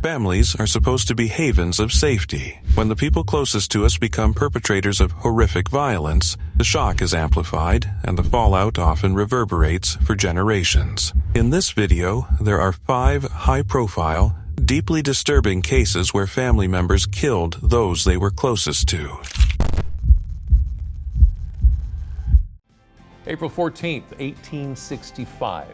Families are supposed to be havens of safety. When the people closest to us become perpetrators of horrific violence, the shock is amplified and the fallout often reverberates for generations. In this video, there are 5 high-profile, deeply disturbing cases where family members killed those they were closest to. April 14th, 1865.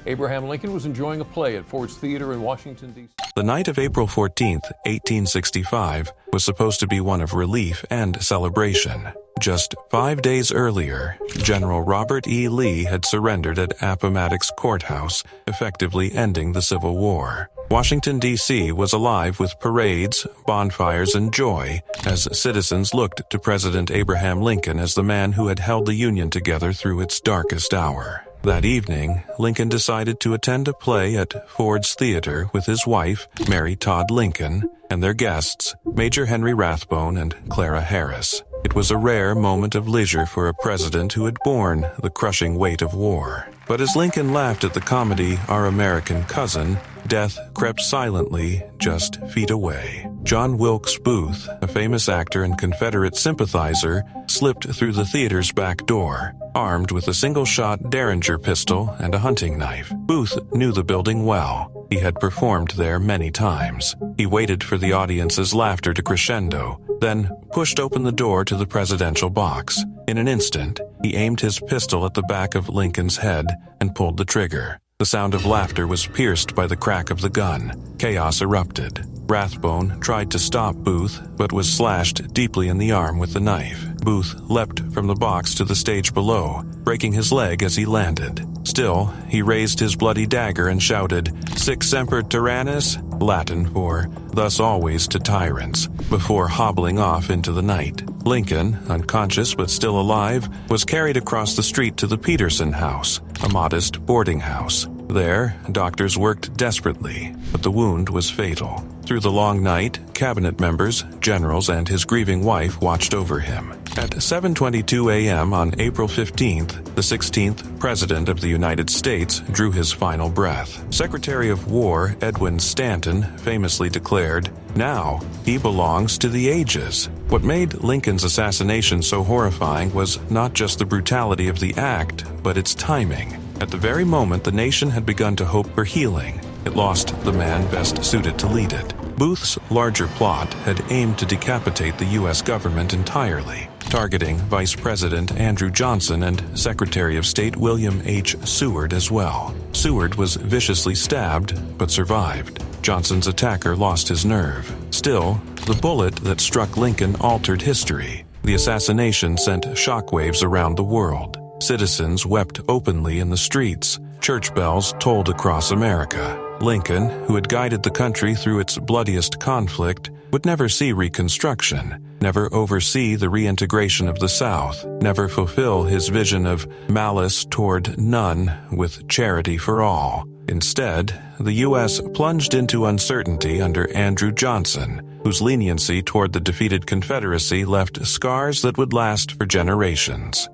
Abraham Lincoln was enjoying a play at Ford's Theater in Washington, D.C. The night of April 14th, 1865, was supposed to be one of relief and celebration. Just 5 days earlier, General Robert E. Lee had surrendered at Appomattox Courthouse, effectively ending the Civil War. Washington, D.C. was alive with parades, bonfires, and joy as citizens looked to President Abraham Lincoln as the man who had held the Union together through its darkest hour. That evening, Lincoln decided to attend a play at Ford's Theater with his wife, Mary Todd Lincoln, and their guests, Major Henry Rathbone and Clara Harris. It was a rare moment of leisure for a president who had borne the crushing weight of war. But as Lincoln laughed at the comedy Our American Cousin, death crept silently just feet away. John Wilkes Booth, a famous actor and Confederate sympathizer, slipped through the theater's back door, armed with a single-shot Derringer pistol and a hunting knife. Booth knew the building well. He had performed there many times. He waited for the audience's laughter to crescendo, then pushed open the door to the presidential box. In an instant, he aimed his pistol at the back of Lincoln's head and pulled the trigger. The sound of laughter was pierced by the crack of the gun. Chaos erupted. Rathbone tried to stop Booth, but was slashed deeply in the arm with the knife. Booth leapt from the box to the stage below, breaking his leg as he landed. Still, he raised his bloody dagger and shouted, "Sic semper tyrannis," Latin for "thus always to tyrants," before hobbling off into the night. Lincoln, unconscious but still alive, was carried across the street to the Peterson House, a modest boarding house. There, doctors worked desperately, but the wound was fatal. Through the long night, cabinet members, generals, and his grieving wife watched over him. At 7:22 a.m. on April 15th, the 16th President of the United States drew his final breath. Secretary of War Edwin Stanton famously declared, "Now he belongs to the ages." What made Lincoln's assassination so horrifying was not just the brutality of the act, but its timing. At the very moment the nation had begun to hope for healing, it lost the man best suited to lead it. Booth's larger plot had aimed to decapitate the U.S. government entirely, targeting Vice President Andrew Johnson and Secretary of State William H. Seward as well. Seward was viciously stabbed, but survived. Johnson's attacker lost his nerve. Still, the bullet that struck Lincoln altered history. The assassination sent shockwaves around the world. Citizens wept openly in the streets. Church bells tolled across America. Lincoln, who had guided the country through its bloodiest conflict, would never see Reconstruction, never oversee the reintegration of the South, never fulfill his vision of malice toward none with charity for all. Instead, the U.S. plunged into uncertainty under Andrew Johnson, whose leniency toward the defeated Confederacy left scars that would last for generations.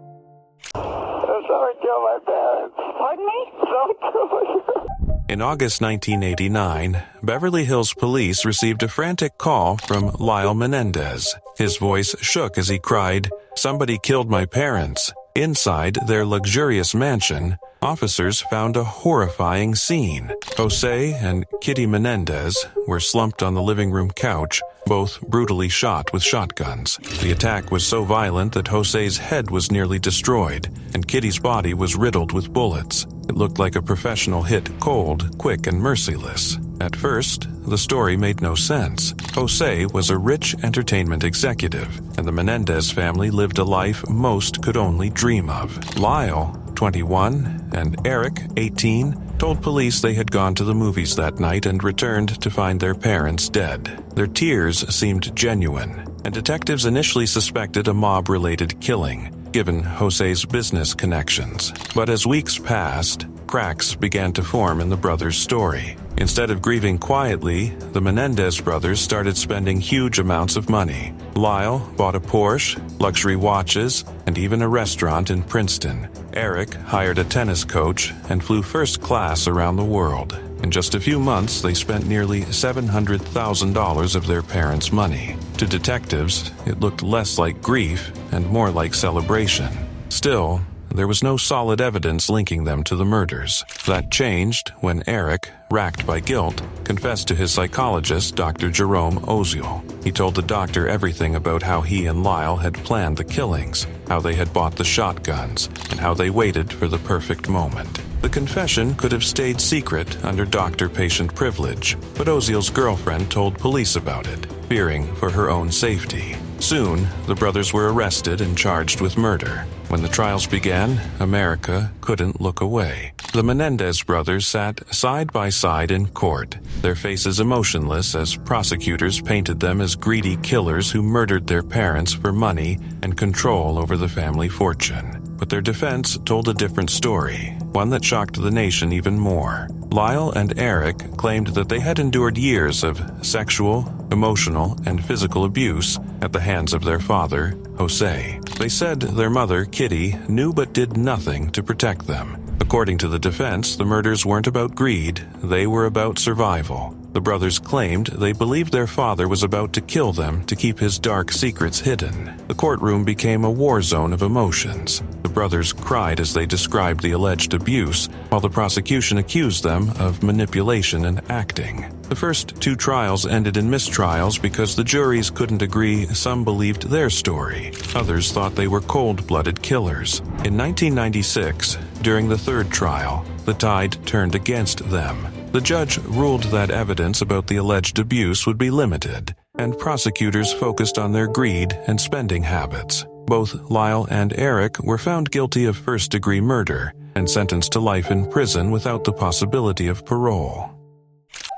Someone killed my parents. Pardon me? Someone killed my parents. In August 1989, Beverly Hills police received a frantic call from Lyle Menendez. His voice shook as he cried, "Somebody killed my parents." Inside their luxurious mansion, officers found a horrifying scene. Jose and Kitty Menendez were slumped on the living room couch, both brutally shot with shotguns. The attack was so violent that Jose's head was nearly destroyed, and Kitty's body was riddled with bullets. It looked like a professional hit, cold, quick, and merciless. At first, the story made no sense. Jose was a rich entertainment executive, and the Menendez family lived a life most could only dream of. Lyle, 21, and Eric, 18, told police they had gone to the movies that night and returned to find their parents dead. Their tears seemed genuine, and detectives initially suspected a mob-related killing, given Jose's business connections. But as weeks passed, cracks began to form in the brothers' story. Instead of grieving quietly, the Menendez brothers started spending huge amounts of money. Lyle bought a Porsche, luxury watches, and even a restaurant in Princeton. Eric hired a tennis coach and flew first class around the world. In just a few months, they spent nearly $700,000 of their parents' money. To detectives, it looked less like grief and more like celebration. Still, there was no solid evidence linking them to the murders. That changed when Eric, racked by guilt, confessed to his psychologist, Dr. Jerome Oziel. He told the doctor everything about how he and Lyle had planned the killings, how they had bought the shotguns, and how they waited for the perfect moment. The confession could have stayed secret under doctor-patient privilege, but Oziel's girlfriend told police about it, fearing for her own safety. Soon, the brothers were arrested and charged with murder. When the trials began, America couldn't look away. The Menendez brothers sat side by side in court, their faces emotionless as prosecutors painted them as greedy killers who murdered their parents for money and control over the family fortune. But their defense told a different story, one that shocked the nation even more. Lyle and Eric claimed that they had endured years of sexual, emotional, and physical abuse at the hands of their father, Jose. They said their mother, Kitty, knew but did nothing to protect them. According to the defense, the murders weren't about greed, they were about survival. The brothers claimed they believed their father was about to kill them to keep his dark secrets hidden. The courtroom became a war zone of emotions. The brothers cried as they described the alleged abuse, while the prosecution accused them of manipulation and acting. The first two trials ended in mistrials because the juries couldn't agree. Some believed their story. Others thought they were cold-blooded killers. In 1996, during the third trial, the tide turned against them. The judge ruled that evidence about the alleged abuse would be limited, and prosecutors focused on their greed and spending habits. Both Lyle and Eric were found guilty of first-degree murder and sentenced to life in prison without the possibility of parole.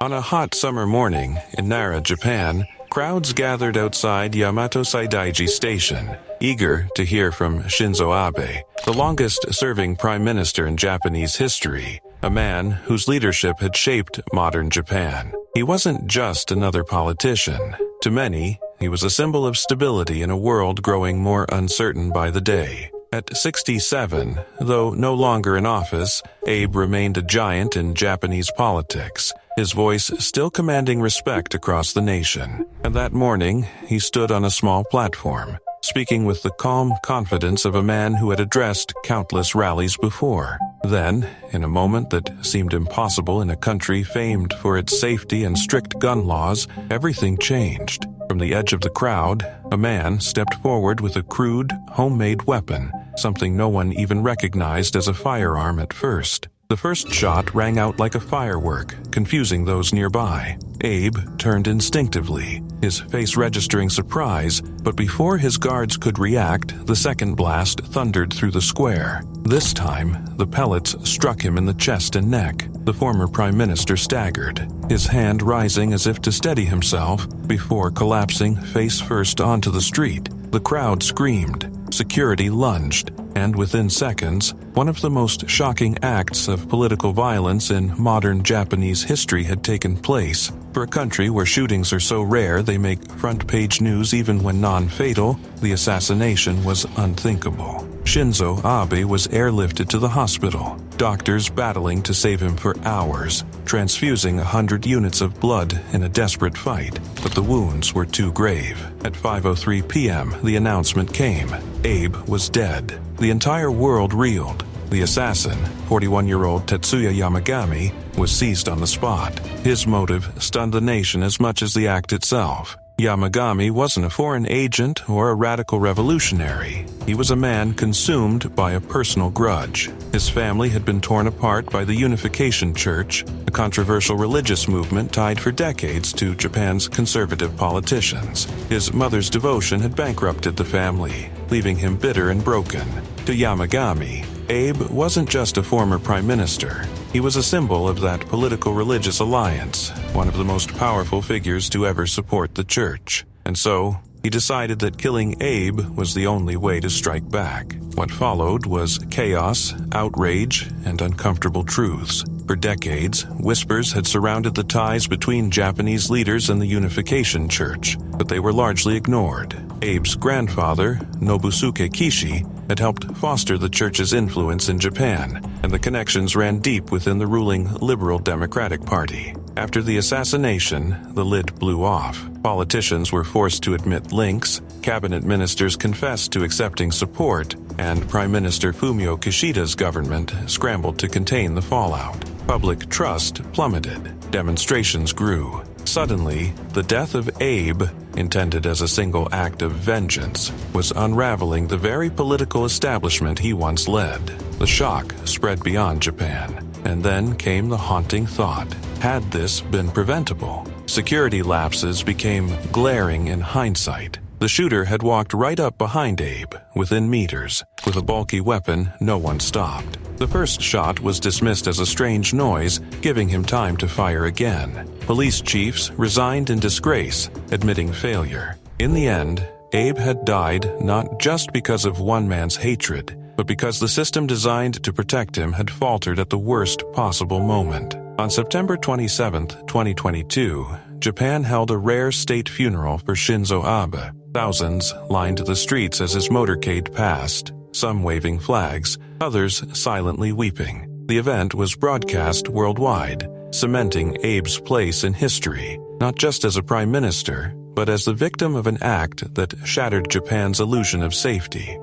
On a hot summer morning in Nara, Japan, crowds gathered outside Yamato Saidaiji Station, eager to hear from Shinzo Abe, the longest-serving prime minister in Japanese history, a man whose leadership had shaped modern Japan. He wasn't just another politician. To many, he was a symbol of stability in a world growing more uncertain by the day. At 67, though no longer in office, Abe remained a giant in Japanese politics, his voice still commanding respect across the nation. And that morning, he stood on a small platform, speaking with the calm confidence of a man who had addressed countless rallies before. Then, in a moment that seemed impossible in a country famed for its safety and strict gun laws, everything changed. From the edge of the crowd, a man stepped forward with a crude, homemade weapon, something no one even recognized as a firearm at first. The first shot rang out like a firework, confusing those nearby. Abe turned instinctively, his face registering surprise, but before his guards could react, the second blast thundered through the square. This time, the pellets struck him in the chest and neck. The former prime minister staggered, his hand rising as if to steady himself before collapsing face first onto the street. The crowd screamed, security lunged, and within seconds, one of the most shocking acts of political violence in modern Japanese history had taken place. For a country where shootings are so rare they make front-page news even when non-fatal, the assassination was unthinkable. Shinzo Abe was airlifted to the hospital, doctors battling to save him for hours, transfusing 100 units of blood in a desperate fight, but the wounds were too grave. At 5:03 p.m., the announcement came. Abe was dead. The entire world reeled. The assassin, 41-year-old Tetsuya Yamagami, was seized on the spot. His motive stunned the nation as much as the act itself. Yamagami wasn't a foreign agent or a radical revolutionary. He was a man consumed by a personal grudge. His family had been torn apart by the Unification Church, a controversial religious movement tied for decades to Japan's conservative politicians. His mother's devotion had bankrupted the family, leaving him bitter and broken. To Yamagami, Abe wasn't just a former prime minister. He was a symbol of that political-religious alliance, one of the most powerful figures to ever support the church. And so, he decided that killing Abe was the only way to strike back. What followed was chaos, outrage, and uncomfortable truths. For decades, whispers had surrounded the ties between Japanese leaders and the Unification Church, but they were largely ignored. Abe's grandfather, Nobusuke Kishi, had helped foster the church's influence in Japan, and and the connections ran deep within the ruling Liberal Democratic Party. After the assassination, the lid blew off. Politicians were forced to admit links, cabinet ministers confessed to accepting support, and Prime Minister Fumio Kishida's government scrambled to contain the fallout. Public trust plummeted. Demonstrations grew. Suddenly, the death of Abe, intended as a single act of vengeance, was unraveling the very political establishment he once led. The shock spread beyond Japan, and then came the haunting thought: had this been preventable? Security lapses became glaring in hindsight. The shooter had walked right up behind Abe, within meters. With a bulky weapon, no one stopped. The first shot was dismissed as a strange noise, giving him time to fire again. Police chiefs resigned in disgrace, admitting failure. In the end, Abe had died not just because of one man's hatred, but because the system designed to protect him had faltered at the worst possible moment. On September 27, 2022, Japan held a rare state funeral for Shinzo Abe. Thousands lined the streets as his motorcade passed, some waving flags, others silently weeping. The event was broadcast worldwide, cementing Abe's place in history, not just as a prime minister, but as the victim of an act that shattered Japan's illusion of safety.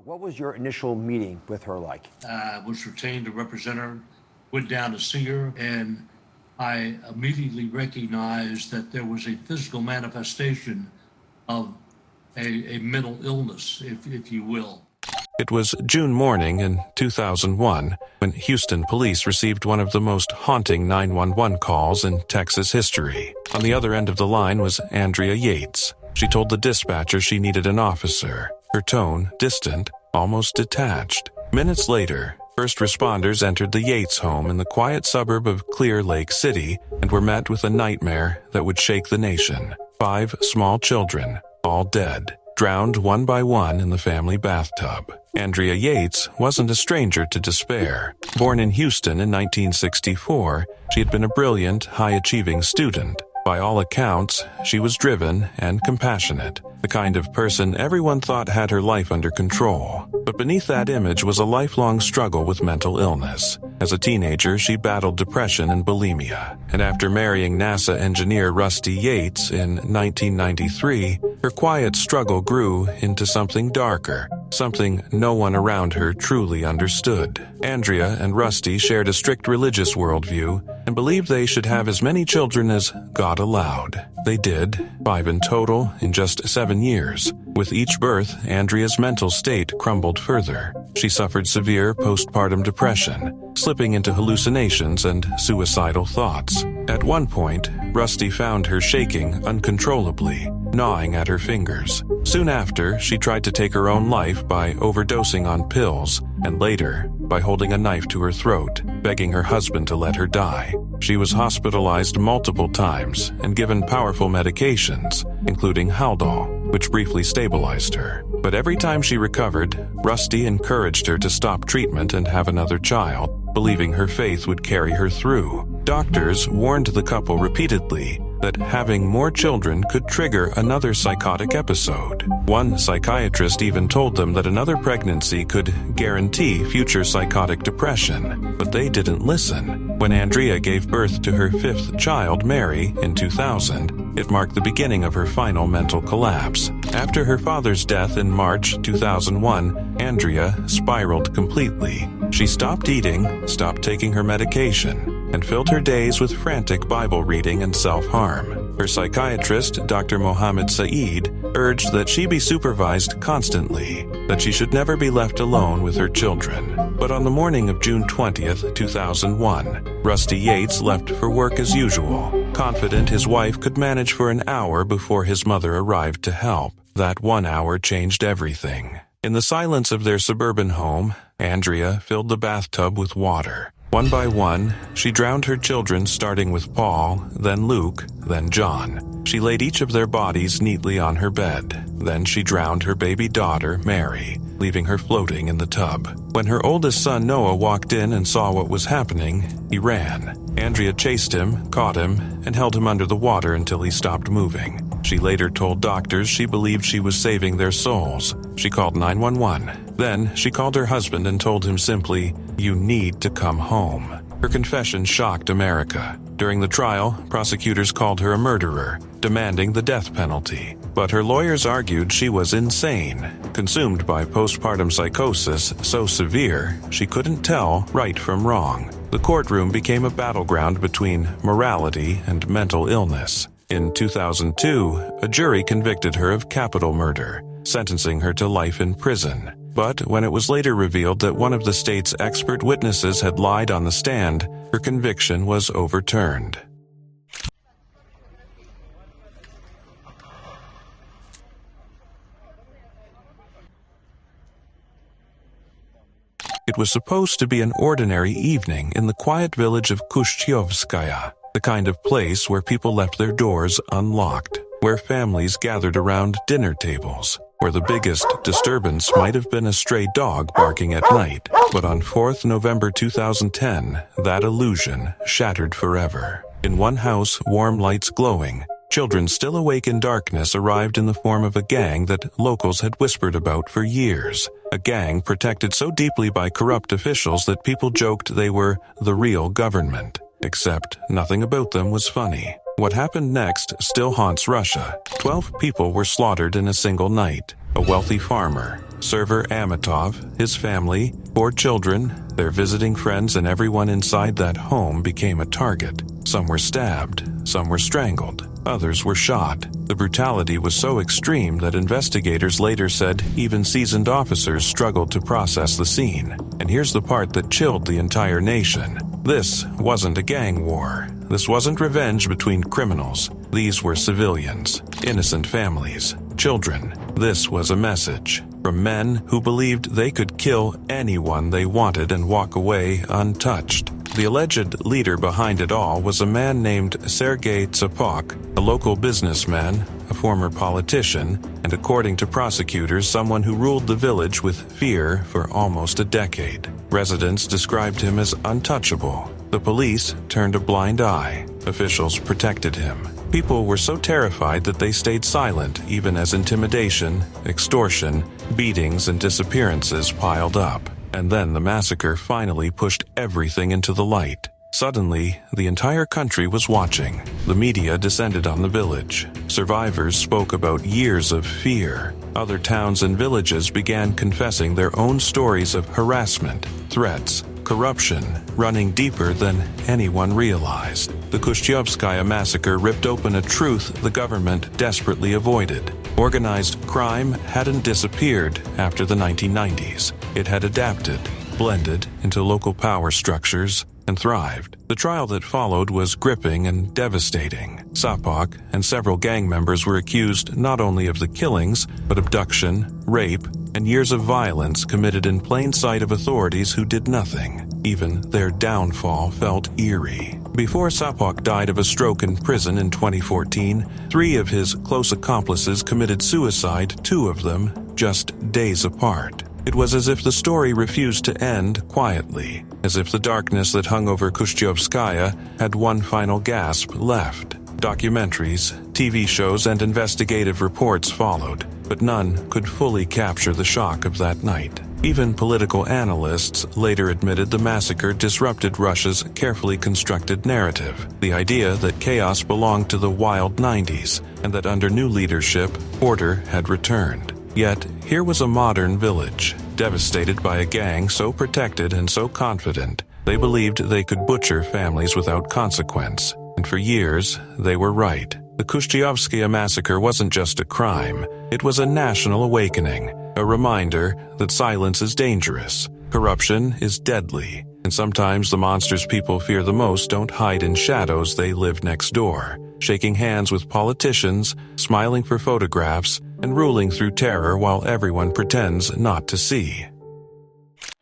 What was your initial meeting with her like? I was retained to represent her, went down to see her, and I immediately recognized that there was a physical manifestation of a mental illness, if you will. It was June morning in 2001 when Houston police received one of the most haunting 911 calls in Texas history. On the other end of the line was Andrea Yates. She told the dispatcher she needed an officer, her tone distant, almost detached. Minutes later, first responders entered the Yates home in the quiet suburb of Clear Lake City and were met with a nightmare that would shake the nation. 5 small children, all dead, drowned one by one in the family bathtub. Andrea Yates wasn't a stranger to despair. Born in Houston in 1964, she had been a brilliant, high-achieving student. By all accounts, she was driven and compassionate, the kind of person everyone thought had her life under control. But beneath that image was a lifelong struggle with mental illness. As a teenager, she battled depression and bulimia, and after marrying NASA engineer Rusty Yates in 1993, her quiet struggle grew into something darker, something no one around her truly understood. Andrea and Rusty shared a strict religious worldview and believed they should have as many children as God allowed. They did, 5 in total in just 7 years. With each birth, Andrea's mental state crumbled further. She suffered severe postpartum depression, slipping into hallucinations and suicidal thoughts. At one point, Rusty found her shaking uncontrollably, gnawing at her fingers. Soon after, she tried to take her own life by overdosing on pills, and later, by holding a knife to her throat, begging her husband to let her die. She was hospitalized multiple times and given powerful medications, including Haldol, which briefly stabilized her. But every time she recovered, Rusty encouraged her to stop treatment and have another child, believing her faith would carry her through. Doctors warned the couple repeatedly that having more children could trigger another psychotic episode. One psychiatrist even told them that another pregnancy could guarantee future psychotic depression, but they didn't listen. When Andrea gave birth to her 5th child, Mary, in 2000, it marked the beginning of her final mental collapse. After her father's death in March 2001, Andrea spiraled completely. She stopped eating, stopped taking her medication, and filled her days with frantic Bible reading and self-harm. Her psychiatrist, Dr. Mohammed Saeed, urged that she be supervised constantly, that she should never be left alone with her children. But on the morning of June 20th, 2001, Rusty Yates left for work as usual, confident his wife could manage for an hour before his mother arrived to help. That 1 hour changed everything. In the silence of their suburban home, Andrea filled the bathtub with water. One by one, she drowned her children, starting with Paul, then Luke, then John. She laid each of their bodies neatly on her bed. Then she drowned her baby daughter, Mary, leaving her floating in the tub. When her oldest son, Noah, walked in and saw what was happening, he ran. Andrea chased him, caught him, and held him under the water until he stopped moving. She later told doctors she believed she was saving their souls. She called 911. Then she called her husband and told him simply, "You need to come home." Her confession shocked America. During the trial, prosecutors called her a murderer, demanding the death penalty. But her lawyers argued she was insane, consumed by postpartum psychosis so severe she couldn't tell right from wrong. The courtroom became a battleground between morality and mental illness. In 2002, a jury convicted her of capital murder, sentencing her to life in prison. But when it was later revealed that one of the state's expert witnesses had lied on the stand, her conviction was overturned. It was supposed to be an ordinary evening in the quiet village of Kushtyovskaya, the kind of place where people left their doors unlocked, where families gathered around dinner tables, where the biggest disturbance might have been a stray dog barking at night. But on 4th November 2010, that illusion shattered forever. In one house, warm lights glowing, children still awake in darkness arrived in the form of a gang that locals had whispered about for years. A gang protected so deeply by corrupt officials that people joked they were the real government. Except nothing about them was funny. What happened next still haunts Russia. 12 people were slaughtered in a single night. A wealthy farmer, server Amitov, his family, 4 children, their visiting friends, and everyone inside that home became a target. Some were stabbed, some were strangled, others were shot. The brutality was so extreme that investigators later said even seasoned officers struggled to process the scene. And here's the part that chilled the entire nation. This wasn't a gang war. This wasn't revenge between criminals. These were civilians, innocent families, children. This was a message from men who believed they could kill anyone they wanted and walk away untouched. The alleged leader behind it all was a man named Sergei Tsapok, a local businessman, a former politician, and according to prosecutors, someone who ruled the village with fear for almost a decade. Residents described him as untouchable. The police turned a blind eye. Officials protected him. People were so terrified that they stayed silent even as intimidation, extortion, beatings, and disappearances piled up. And then the massacre finally pushed everything into the light. Suddenly, the entire country was watching. The media descended on the village. Survivors spoke about years of fear. Other towns and villages began confessing their own stories of harassment, threats, corruption, running deeper than anyone realized. The Kushtyovskaya massacre ripped open a truth the government desperately avoided. Organized crime hadn't disappeared after the 1990s. It had adapted, blended into local power structures, and thrived. The trial that followed was gripping and devastating. Sapok and several gang members were accused not only of the killings, but abduction, rape, and years of violence committed in plain sight of authorities who did nothing. Even their downfall felt eerie. Before Sapok died of a stroke in prison in 2014, 3 of his close accomplices committed suicide, 2 of them just days apart. It was as if the story refused to end quietly, as if the darkness that hung over Kushtyovskaya had one final gasp left. Documentaries, TV shows, and investigative reports followed, but none could fully capture the shock of that night. Even political analysts later admitted the massacre disrupted Russia's carefully constructed narrative, the idea that chaos belonged to the wild 90s, and that under new leadership, order had returned. Yet, here was a modern village, devastated by a gang so protected and so confident, they believed they could butcher families without consequence. And for years, they were right. The Kushtyovskaya massacre wasn't just a crime, it was a national awakening, a reminder that silence is dangerous, corruption is deadly, and sometimes the monsters people fear the most don't hide in shadows, they live next door, shaking hands with politicians, smiling for photographs, and ruling through terror while everyone pretends not to see.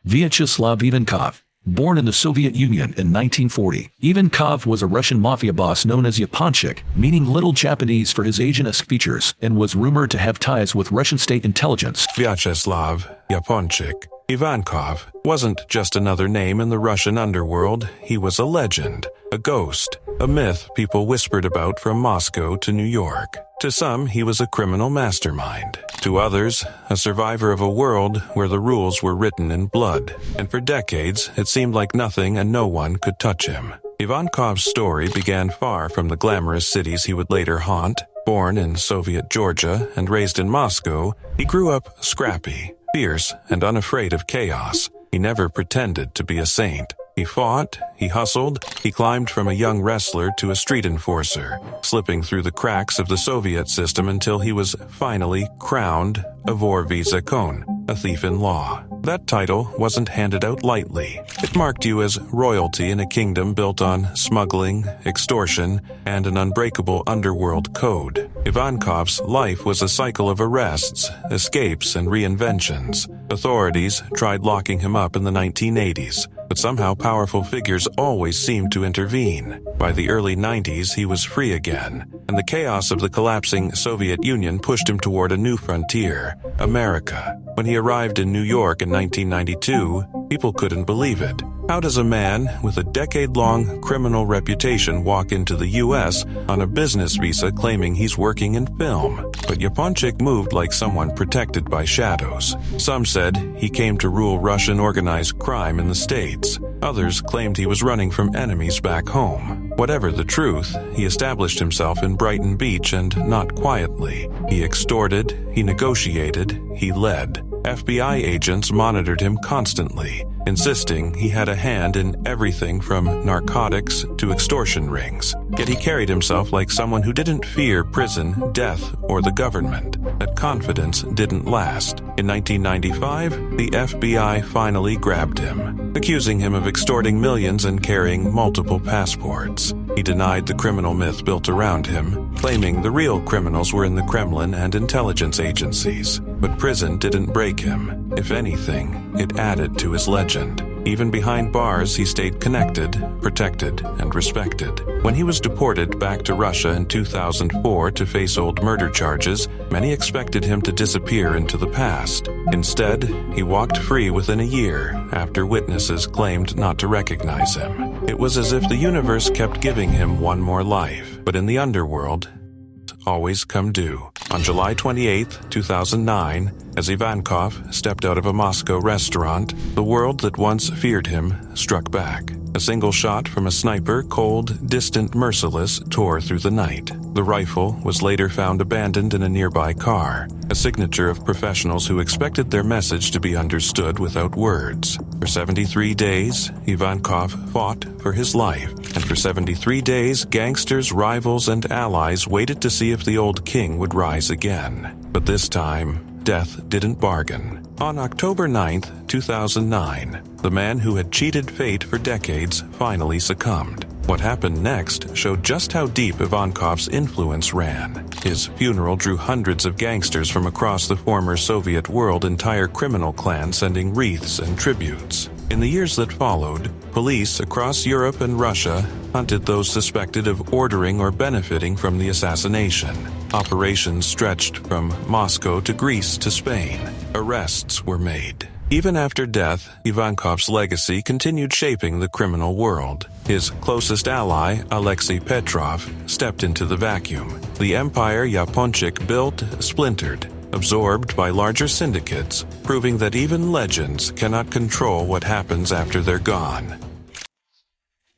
Vyacheslav Ivankov. Born in the Soviet Union in 1940, Ivankov was a Russian mafia boss known as Yaponchik, meaning little Japanese for his Asian-esque features, and was rumored to have ties with Russian state intelligence. Vyacheslav Yaponchik Ivankov wasn't just another name in the Russian underworld, he was a legend, a ghost, a myth people whispered about from Moscow to New York. To some, he was a criminal mastermind. To others, a survivor of a world where the rules were written in blood. And for decades, it seemed like nothing and no one could touch him. Ivankov's story began far from the glamorous cities he would later haunt. Born in Soviet Georgia and raised in Moscow, he grew up scrappy, fierce, and unafraid of chaos. He never pretended to be a saint. He fought, he hustled, he climbed from a young wrestler to a street enforcer, slipping through the cracks of the Soviet system until he was finally crowned a vor v zakon, a thief in law. That title wasn't handed out lightly. It marked you as royalty in a kingdom built on smuggling, extortion, and an unbreakable underworld code. Ivankov's life was a cycle of arrests, escapes, and reinventions. Authorities tried locking him up in the 1980s, but somehow powerful figures always seemed to intervene. By the early 90s, he was free again, and the chaos of the collapsing Soviet Union pushed him toward a new frontier, America. When he arrived in New York in 1992, people couldn't believe it. How does a man with a decade-long criminal reputation walk into the U.S. on a business visa claiming he's working in film? But Yaponchik moved like someone protected by shadows. Some said he came to rule Russian organized crime in the States. Others claimed he was running from enemies back home. Whatever the truth, he established himself in Brighton Beach and not quietly. He extorted, he negotiated, he led. FBI agents monitored him constantly, insisting he had a hand in everything from narcotics to extortion rings. Yet he carried himself like someone who didn't fear prison, death, or the government. That confidence didn't last. In 1995, the FBI finally grabbed him, accusing him of extorting millions and carrying multiple passports. He denied the criminal myth built around him, claiming the real criminals were in the Kremlin and intelligence agencies. But prison didn't break him. If anything, it added to his legend. Even behind bars, he stayed connected, protected, and respected. When he was deported back to Russia in 2004 to face old murder charges, many expected him to disappear into the past. Instead, he walked free within a year after witnesses claimed not to recognize him. It was as if the universe kept giving him one more life. But in the underworld, always come due. On July 28, 2009, as Ivankov stepped out of a Moscow restaurant, the world that once feared him struck back. A single shot from a sniper, cold, distant, merciless, tore through the night. The rifle was later found abandoned in a nearby car, a signature of professionals who expected their message to be understood without words. For 73 days, Ivankov fought for his life, and for 73 days, gangsters, rivals, and allies waited to see if the old king would rise again. But this time, death didn't bargain. On October 9th, 2009, the man who had cheated fate for decades finally succumbed. What happened next showed just how deep Ivankov's influence ran. His funeral drew hundreds of gangsters from across the former Soviet world, entire criminal clans sending wreaths and tributes. In the years that followed, police across Europe and Russia hunted those suspected of ordering or benefiting from the assassination. Operations stretched from Moscow to Greece to Spain. Arrests were made. Even after death, Ivankov's legacy continued shaping the criminal world. His closest ally, Alexei Petrov, stepped into the vacuum. The empire Yaponchik built splintered, absorbed by larger syndicates, proving that even legends cannot control what happens after they're gone.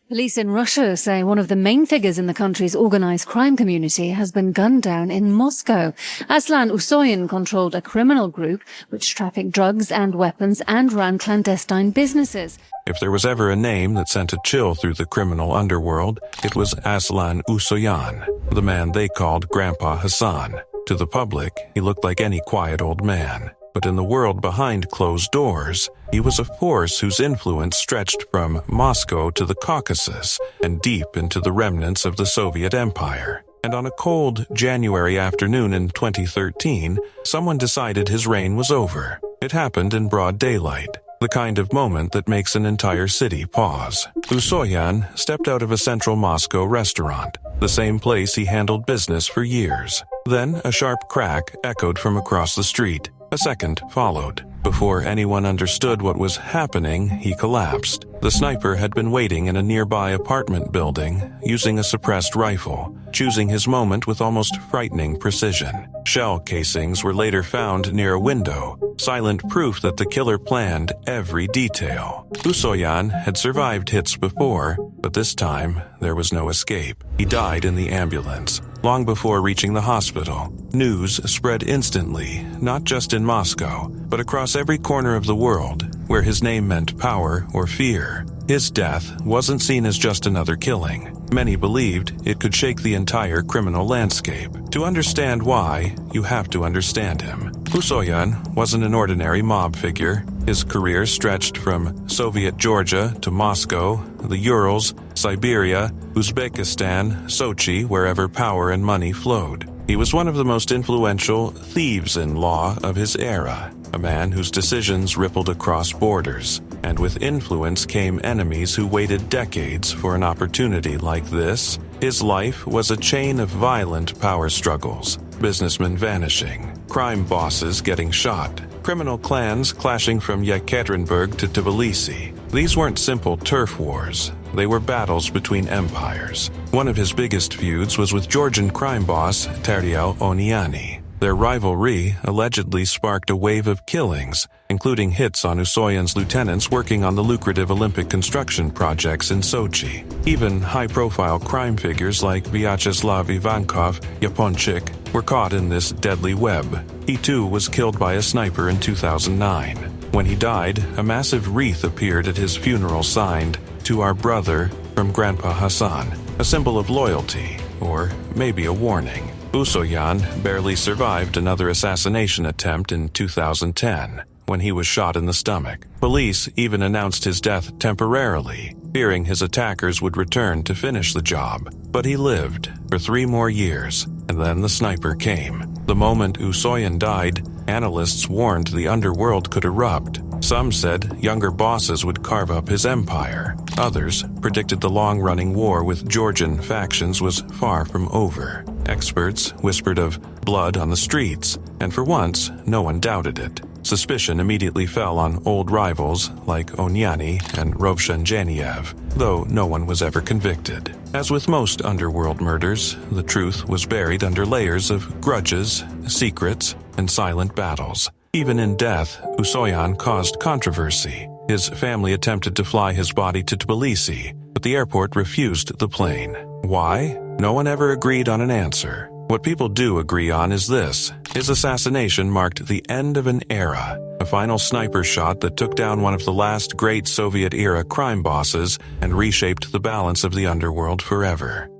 Police in Russia say one of the main figures in the country's organized crime community has been gunned down in Moscow. Aslan Usoyan controlled a criminal group which trafficked drugs and weapons and ran clandestine businesses. If there was ever a name that sent a chill through the criminal underworld, it was Aslan Usoyan, the man they called Grandpa Hassan. To the public, he looked like any quiet old man. But in the world behind closed doors, he was a force whose influence stretched from Moscow to the Caucasus and deep into the remnants of the Soviet Empire. And on a cold January afternoon in 2013, someone decided his reign was over. It happened in broad daylight, the kind of moment that makes an entire city pause. Usoyan stepped out of a central Moscow restaurant, the same place he handled business for years. Then a sharp crack echoed from across the street. A second followed. Before anyone understood what was happening, he collapsed. The sniper had been waiting in a nearby apartment building, using a suppressed rifle, choosing his moment with almost frightening precision. Shell casings were later found near a window, silent proof that the killer planned every detail. Usoyan had survived hits before, but this time there was no escape. He died in the ambulance. Long before reaching the hospital, news spread instantly, not just in Moscow, but across every corner of the world, where his name meant power or fear. His death wasn't seen as just another killing. Many believed it could shake the entire criminal landscape. To understand why, you have to understand him. Usoyan wasn't an ordinary mob figure. His career stretched from Soviet Georgia to Moscow, the Urals, Siberia, Uzbekistan, Sochi, wherever power and money flowed. He was one of the most influential thieves-in-law of his era, a man whose decisions rippled across borders. And with influence came enemies who waited decades for an opportunity like this. His life was a chain of violent power struggles, businessmen vanishing, crime bosses getting shot, criminal clans clashing from Yekaterinburg to Tbilisi. These weren't simple turf wars. They were battles between empires. One of his biggest feuds was with Georgian crime boss Teriel Oniani. Their rivalry allegedly sparked a wave of killings, including hits on Usoyan's lieutenants working on the lucrative Olympic construction projects in Sochi. Even high-profile crime figures like Vyacheslav Ivankov, Yaponchik, were caught in this deadly web. He too was killed by a sniper in 2009. When he died, a massive wreath appeared at his funeral signed, "To our brother from Grandpa Hassan," a symbol of loyalty, or maybe a warning. Usoyan barely survived another assassination attempt in 2010, when he was shot in the stomach. Police even announced his death temporarily, fearing his attackers would return to finish the job. But he lived for 3 more years, and then the sniper came. The moment Usoyan died, analysts warned the underworld could erupt. Some said younger bosses would carve up his empire. Others predicted the long-running war with Georgian factions was far from over. Experts whispered of blood on the streets, and for once, no one doubted it. Suspicion immediately fell on old rivals like Onyani and Rovshanjaniev, though no one was ever convicted. As with most underworld murders, the truth was buried under layers of grudges, secrets, and silent battles. Even in death, Usoyan caused controversy. His family attempted to fly his body to Tbilisi, but the airport refused the plane. Why? No one ever agreed on an answer. What people do agree on is this: his assassination marked the end of an era, a final sniper shot that took down one of the last great Soviet-era crime bosses and reshaped the balance of the underworld forever.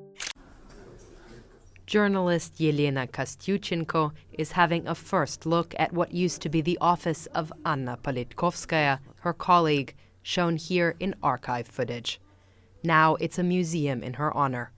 Journalist Yelena Kostyuchenko is having a first look at what used to be the office of Anna Politkovskaya, her colleague, shown here in archive footage. Now it's a museum in her honor.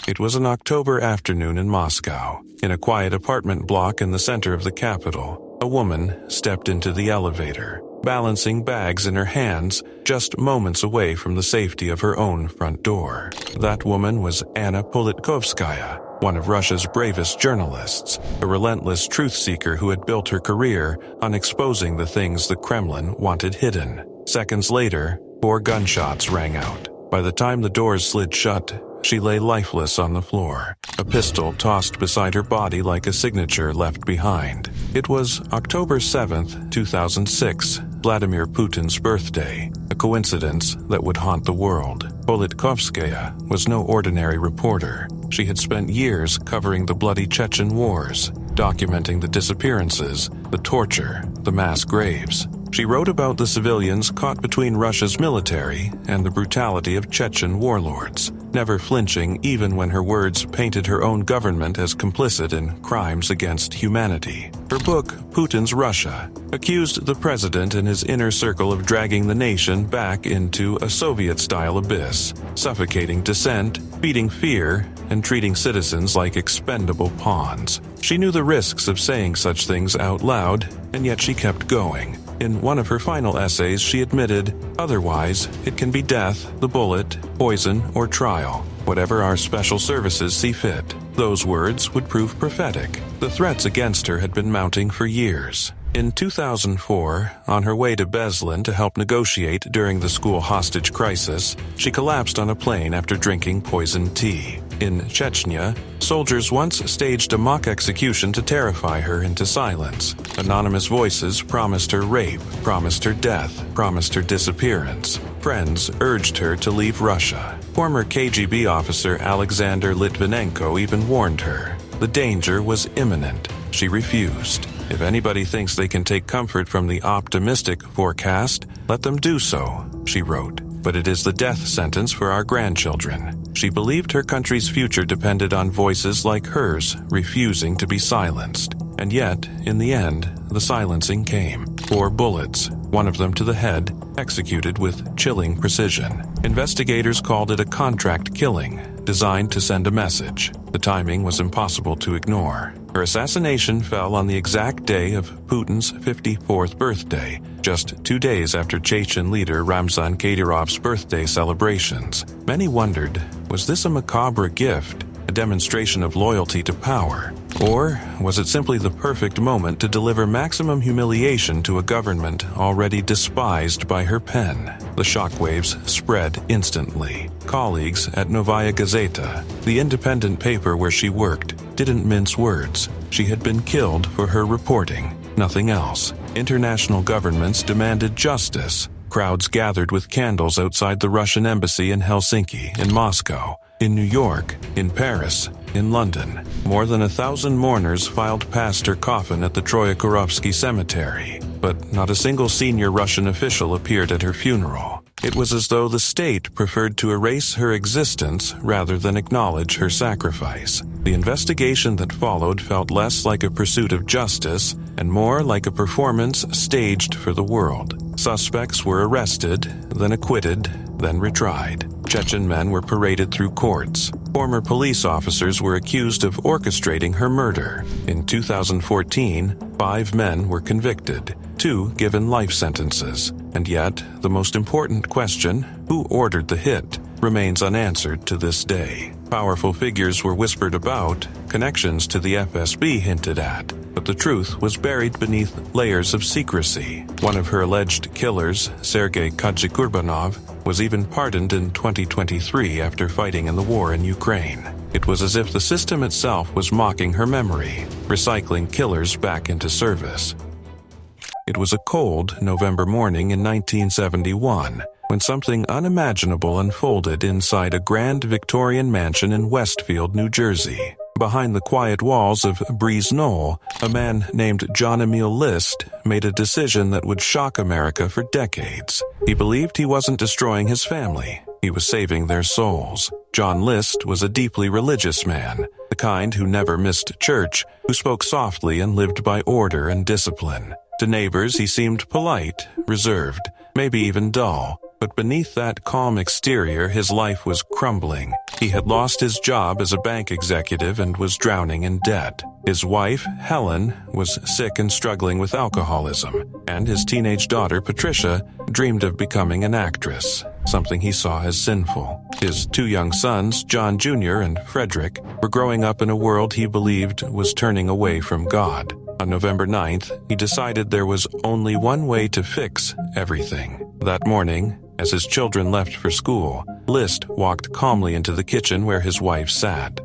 It was an October afternoon in Moscow. In a quiet apartment block in the center of the capital, a woman stepped into the elevator, balancing bags in her hands, just moments away from the safety of her own front door. That woman was Anna Politkovskaya, one of Russia's bravest journalists, a relentless truth seeker who had built her career on exposing the things the Kremlin wanted hidden. Seconds later, 4 gunshots rang out. By the time the doors slid shut, she lay lifeless on the floor, a pistol tossed beside her body like a signature left behind. It was October 7th, 2006, Vladimir Putin's birthday, a coincidence that would haunt the world. Politkovskaya was no ordinary reporter. She had spent years covering the bloody Chechen wars, documenting the disappearances, the torture, the mass graves. She wrote about the civilians caught between Russia's military and the brutality of Chechen warlords, never flinching even when her words painted her own government as complicit in crimes against humanity. Her book, Putin's Russia, accused the president and his inner circle of dragging the nation back into a Soviet-style abyss, suffocating dissent, feeding fear, and treating citizens like expendable pawns. She knew the risks of saying such things out loud, and yet she kept going. In one of her final essays, she admitted, "Otherwise, it can be death, the bullet, poison, or trial, whatever our special services see fit." Those words would prove prophetic. The threats against her had been mounting for years. In 2004, on her way to Beslan to help negotiate during the school hostage crisis, she collapsed on a plane after drinking poisoned tea. In Chechnya, soldiers once staged a mock execution to terrify her into silence. Anonymous voices promised her rape, promised her death, promised her disappearance. Friends urged her to leave Russia. Former KGB officer Alexander Litvinenko even warned her. The danger was imminent. She refused. If anybody thinks they can take comfort from the optimistic forecast, let them do so, she wrote. But it is the death sentence for our grandchildren. She believed her country's future depended on voices like hers refusing to be silenced. And yet, in the end, the silencing came. 4 bullets, one of them to the head, executed with chilling precision. Investigators called it a contract killing, designed to send a message. The timing was impossible to ignore. Her assassination fell on the exact day of Putin's 54th birthday, just 2 days after Chechen leader Ramzan Kadyrov's birthday celebrations. Many wondered, was this a macabre gift, a demonstration of loyalty to power? Or was it simply the perfect moment to deliver maximum humiliation to a government already despised by her pen? The shockwaves spread instantly. Colleagues at Novaya Gazeta, the independent paper where she worked, didn't mince words. She had been killed for her reporting, nothing else. International governments demanded justice. Crowds gathered with candles outside the Russian embassy in Helsinki, in Moscow, in New York, in Paris, in London. More than 1,000 mourners filed past her coffin at the Troyekurovsky Cemetery, but not a single senior Russian official appeared at her funeral. It was as though the state preferred to erase her existence rather than acknowledge her sacrifice. The investigation that followed felt less like a pursuit of justice and more like a performance staged for the world. Suspects were arrested, then acquitted, then retried. Chechen men were paraded through courts. Former police officers were accused of orchestrating her murder. In 2014, 5 men were convicted, 2 given life sentences. And yet, the most important question, who ordered the hit, remains unanswered to this day. Powerful figures were whispered about, connections to the FSB hinted at, but the truth was buried beneath layers of secrecy. One of her alleged killers, Sergei Kadzikurbanov, was even pardoned in 2023 after fighting in the war in Ukraine. It was as if the system itself was mocking her memory, recycling killers back into service. It was a cold November morning in 1971 when something unimaginable unfolded inside a grand Victorian mansion in Westfield, New Jersey. Behind the quiet walls of Breeze Knoll, a man named John Emil List made a decision that would shock America for decades. He believed he wasn't destroying his family. He was saving their souls. John List was a deeply religious man, the kind who never missed church, who spoke softly and lived by order and discipline. To neighbors, he seemed polite, reserved, maybe even dull. But beneath that calm exterior, his life was crumbling. He had lost his job as a bank executive and was drowning in debt. His wife, Helen, was sick and struggling with alcoholism, and his teenage daughter, Patricia, dreamed of becoming an actress, something he saw as sinful. His 2 young sons, John Jr. and Frederick, were growing up in a world he believed was turning away from God. On November 9th, he decided there was only one way to fix everything. That morning, as his children left for school, List walked calmly into the kitchen where his wife sat.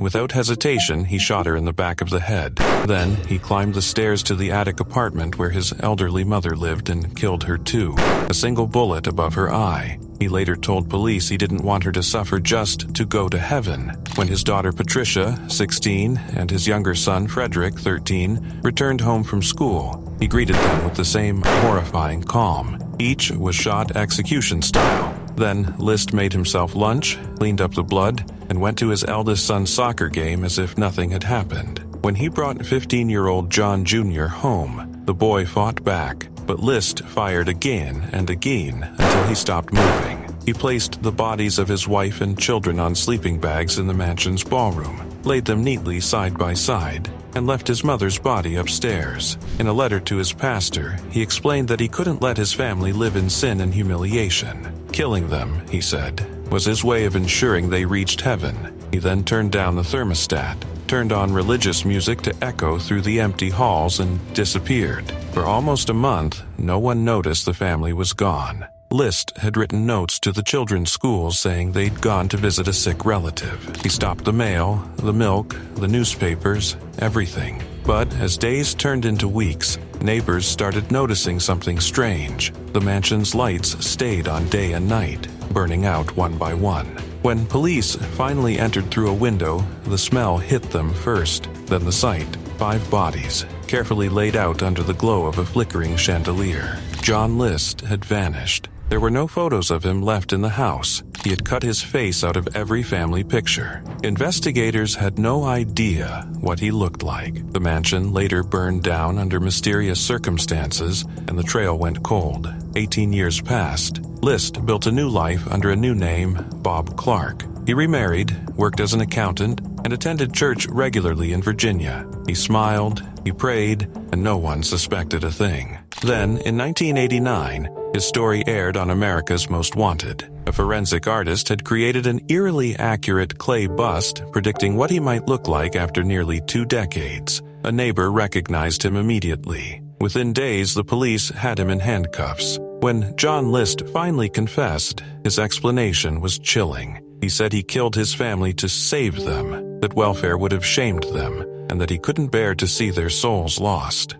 Without hesitation, he shot her in the back of the head. Then, he climbed the stairs to the attic apartment where his elderly mother lived and killed her too, a single bullet above her eye. He later told police he didn't want her to suffer just to go to heaven. When his daughter Patricia, 16, and his younger son Frederick, 13, returned home from school, he greeted them with the same horrifying calm. Each was shot execution style. Then List made himself lunch, cleaned up the blood, and went to his eldest son's soccer game as if nothing had happened. When he brought 15-year-old John Jr. home, the boy fought back, but List fired again and again until he stopped moving. He placed the bodies of his wife and children on sleeping bags in the mansion's ballroom, laid them neatly side by side, and left his mother's body upstairs. In a letter to his pastor, he explained that he couldn't let his family live in sin and humiliation. Killing them, he said, was his way of ensuring they reached heaven. He then turned down the thermostat, turned on religious music to echo through the empty halls, and disappeared. For almost a month, no one noticed the family was gone. List had written notes to the children's schools saying they'd gone to visit a sick relative. He stopped the mail, the milk, the newspapers, everything. But as days turned into weeks, neighbors started noticing something strange. The mansion's lights stayed on day and night, burning out one by one. When police finally entered through a window, the smell hit them first, then the sight. 5 bodies, carefully laid out under the glow of a flickering chandelier. John List had vanished. There were no photos of him left in the house. He had cut his face out of every family picture. Investigators had no idea what he looked like. The mansion later burned down under mysterious circumstances, and the trail went cold. 18 years passed. List built a new life under a new name, Bob Clark. He remarried, worked as an accountant, and attended church regularly in Virginia. He smiled, he prayed, and no one suspected a thing. Then, in 1989, his story aired on America's Most Wanted. A forensic artist had created an eerily accurate clay bust predicting what he might look like after nearly 2 decades. A neighbor recognized him immediately. Within days, the police had him in handcuffs. When John List finally confessed, his explanation was chilling. He said he killed his family to save them, that welfare would have shamed them, and that he couldn't bear to see their souls lost.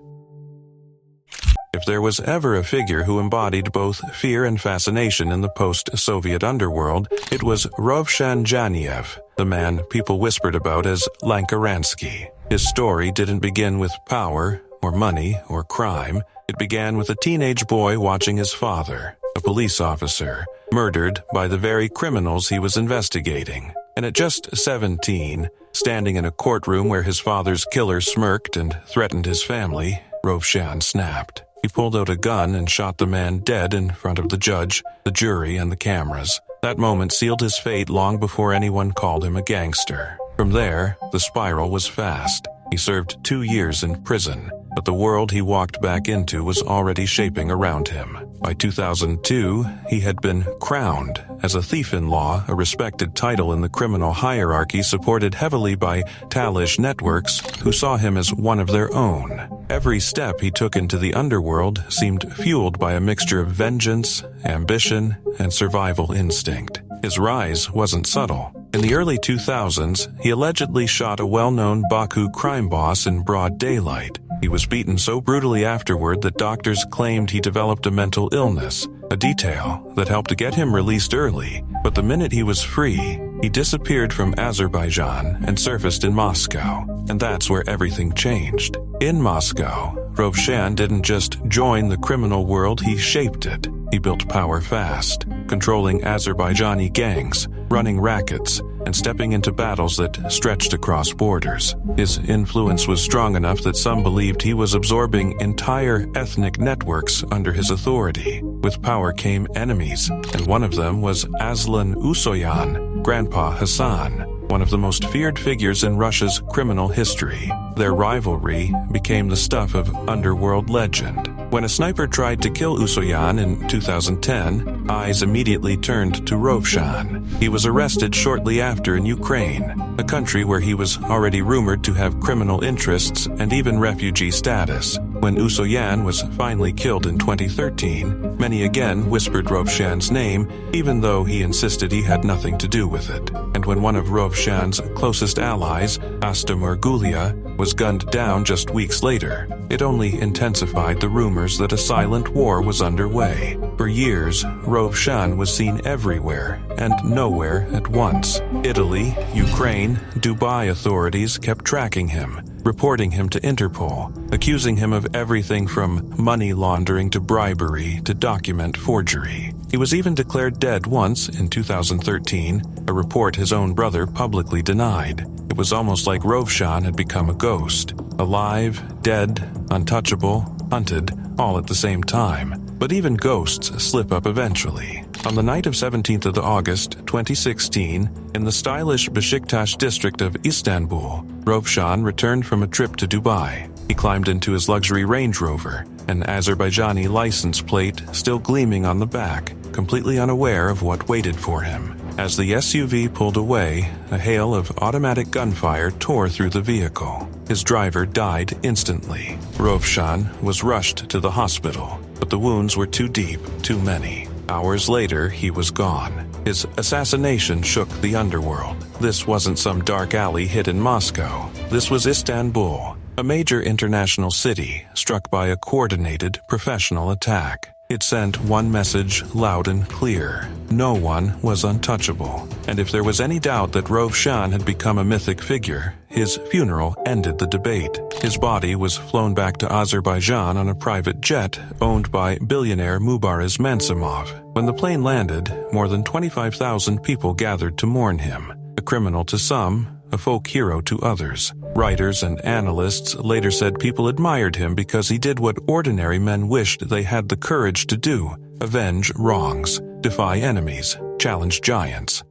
If there was ever a figure who embodied both fear and fascination in the post-Soviet underworld, it was Rovshan Janiev, the man people whispered about as Lankaransky. His story didn't begin with power, or money, or crime. It began with a teenage boy watching his father, a police officer, murdered by the very criminals he was investigating. And at just 17, standing in a courtroom where his father's killer smirked and threatened his family, Rovshan snapped. He pulled out a gun and shot the man dead in front of the judge, the jury, and the cameras. That moment sealed his fate long before anyone called him a gangster. From there, the spiral was fast. He served 2 years in prison, but the world he walked back into was already shaping around him. By 2002, he had been crowned as a thief-in-law, a respected title in the criminal hierarchy supported heavily by Talish networks who saw him as one of their own. Every step he took into the underworld seemed fueled by a mixture of vengeance, ambition, and survival instinct. His rise wasn't subtle. In the early 2000s, he allegedly shot a well-known Baku crime boss in broad daylight. He was beaten so brutally afterward that doctors claimed he developed a mental illness, a detail that helped to get him released early. But the minute he was free, he disappeared from Azerbaijan and surfaced in Moscow. And that's where everything changed. In Moscow, Rovshan didn't just join the criminal world, he shaped it. He built power fast, controlling Azerbaijani gangs, running rackets, and stepping into battles that stretched across borders. His influence was strong enough that some believed he was absorbing entire ethnic networks under his authority. With power came enemies, and one of them was Aslan Usoyan, Grandpa Hassan, one of the most feared figures in Russia's criminal history. Their rivalry became the stuff of underworld legend. When a sniper tried to kill Usoyan in 2010, eyes immediately turned to Rovshan. He was arrested shortly after in Ukraine, a country where he was already rumored to have criminal interests and even refugee status. When Usoyan was finally killed in 2013, many again whispered Rovshan's name, even though he insisted he had nothing to do with it. And when one of Rovshan's closest allies, Asta Margulia, was gunned down just weeks later, it only intensified the rumors that a silent war was underway. For years, Rovshan was seen everywhere and nowhere at once. Italy, Ukraine, Dubai authorities kept tracking him, reporting him to Interpol, accusing him of everything from money laundering to bribery to document forgery. He was even declared dead once in 2013, a report his own brother publicly denied. It was almost like Rovshan had become a ghost, alive, dead, untouchable, hunted, all at the same time. But even ghosts slip up eventually. On the night of 17th of August, 2016, in the stylish Beşiktaş district of Istanbul, Rovshan returned from a trip to Dubai. He climbed into his luxury Range Rover, an Azerbaijani license plate still gleaming on the back, completely unaware of what waited for him. As the SUV pulled away, a hail of automatic gunfire tore through the vehicle. His driver died instantly. Rovshan was rushed to the hospital, but the wounds were too deep, too many. Hours later, he was gone. His assassination shook the underworld. This wasn't some dark alley hid in Moscow. This was Istanbul, a major international city struck by a coordinated, professional attack. It sent one message loud and clear. No one was untouchable. And if there was any doubt that Rovshan had become a mythic figure, his funeral ended the debate. His body was flown back to Azerbaijan on a private jet owned by billionaire Mubaraz Mansamov. When the plane landed, more than 25,000 people gathered to mourn him. A criminal to some, a folk hero to others. Writers and analysts later said people admired him because he did what ordinary men wished they had the courage to do: avenge wrongs, defy enemies, challenge giants.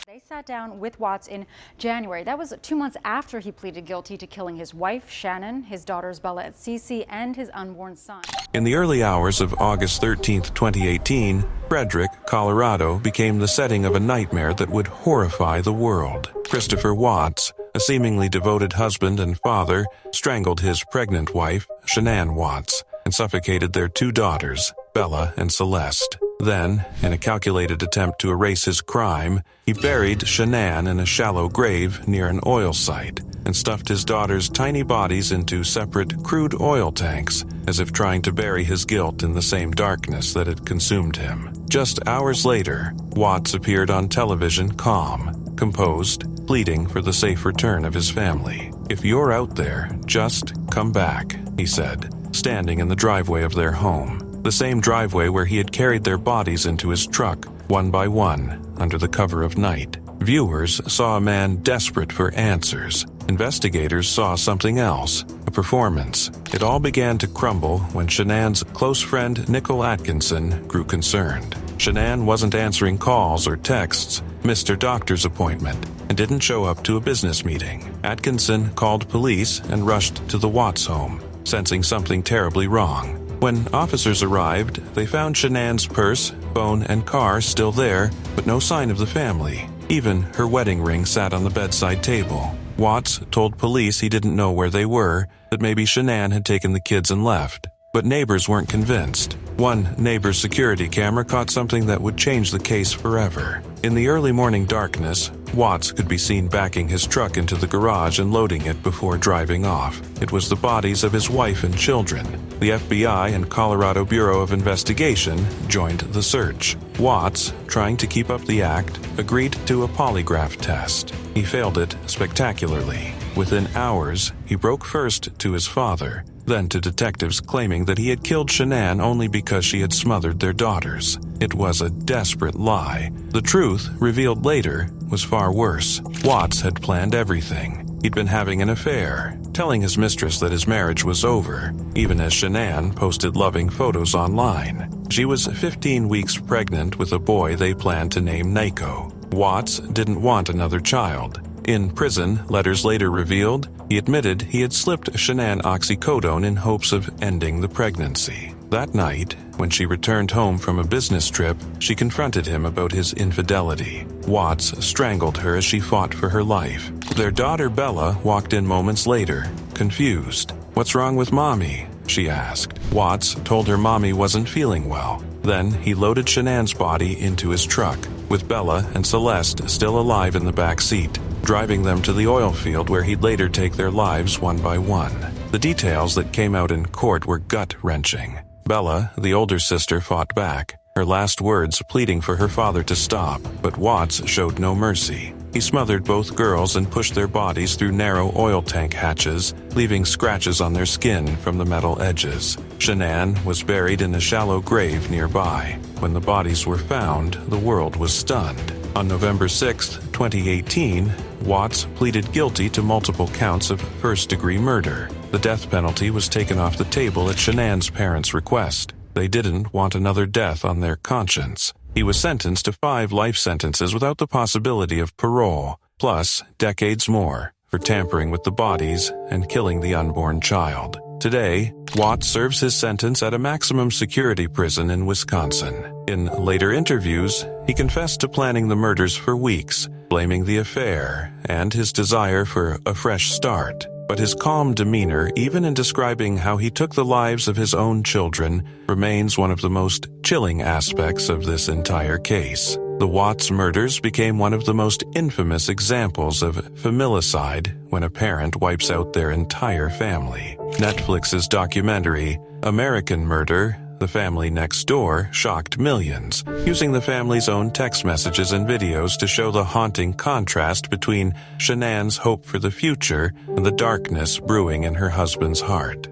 They sat down with Watts in January. That was 2 months after he pleaded guilty to killing his wife, Shannon, his daughters, Bella and Cece, and his unborn son. In the early hours of August 13, 2018, Frederick, Colorado became the setting of a nightmare that would horrify the world. Christopher Watts, a seemingly devoted husband and father, strangled his pregnant wife, Shanann Watts, and suffocated their 2 daughters, Bella and Celeste. Then, in a calculated attempt to erase his crime, he buried Shanann in a shallow grave near an oil site and stuffed his daughters' tiny bodies into separate crude oil tanks, as if trying to bury his guilt in the same darkness that had consumed him. Just hours later, Watts appeared on television calm, composed, pleading for the safe return of his family. "If you're out there, just come back," he said, standing in the driveway of their home. The same driveway where he had carried their bodies into his truck, one by one, under the cover of night. Viewers saw a man desperate for answers. Investigators saw something else, a performance. It all began to crumble when Shanann's close friend Nicole Atkinson grew concerned. Shanann wasn't answering calls or texts, missed her doctor's appointment, and didn't show up to a business meeting. Atkinson called police and rushed to the Watts home, sensing something terribly wrong. When officers arrived, they found Shanann's purse, phone, and car still there, but no sign of the family. Even her wedding ring sat on the bedside table. Watts told police he didn't know where they were, that maybe Shanann had taken the kids and left. But neighbors weren't convinced. One neighbor's security camera caught something that would change the case forever. In the early morning darkness, Watts could be seen backing his truck into the garage and loading it before driving off. It was the bodies of his wife and children. The FBI and Colorado Bureau of Investigation joined the search. Watts, trying to keep up the act, agreed to a polygraph test. He failed it spectacularly. Within hours, he broke first to his father, then to detectives claiming that he had killed Shanann only because she had smothered their daughters. It was a desperate lie. The truth, revealed later, was far worse. Watts had planned everything. He'd been having an affair, telling his mistress that his marriage was over, even as Shanann posted loving photos online. She was 15 weeks pregnant with a boy they planned to name Nico. Watts didn't want another child. In prison, letters later revealed, he admitted he had slipped Shanann oxycodone in hopes of ending the pregnancy. That night, when she returned home from a business trip, she confronted him about his infidelity. Watts strangled her as she fought for her life. Their daughter Bella walked in moments later, confused. "What's wrong with Mommy?" she asked. Watts told her Mommy wasn't feeling well. Then he loaded Shanann's body into his truck, with Bella and Celeste still alive in the back seat, driving them to the oil field where he'd later take their lives one by one. The details that came out in court were gut-wrenching. Bella, the older sister, fought back, her last words pleading for her father to stop, but Watts showed no mercy. He smothered both girls and pushed their bodies through narrow oil tank hatches, leaving scratches on their skin from the metal edges. Shanann was buried in a shallow grave nearby. When the bodies were found, the world was stunned. On November 6, 2018, Watts pleaded guilty to multiple counts of first-degree murder. The death penalty was taken off the table at Shanann's parents' request. They didn't want another death on their conscience. He was sentenced to 5 life sentences without the possibility of parole, plus decades more for tampering with the bodies and killing the unborn child. Today, Watts serves his sentence at a maximum security prison in Wisconsin. In later interviews, he confessed to planning the murders for weeks, blaming the affair and his desire for a fresh start. But his calm demeanor, even in describing how he took the lives of his own children, remains one of the most chilling aspects of this entire case. The Watts murders became one of the most infamous examples of familicide when a parent wipes out their entire family. Netflix's documentary, American Murder: The Family Next Door, shocked millions, using the family's own text messages and videos to show the haunting contrast between Shanann's hope for the future and the darkness brewing in her husband's heart.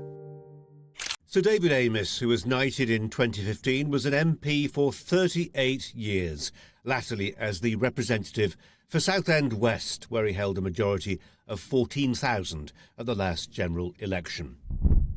Sir David Amess, who was knighted in 2015, was an MP for 38 years, latterly as the representative for Southend West, where he held a majority of 14,000 at the last general election.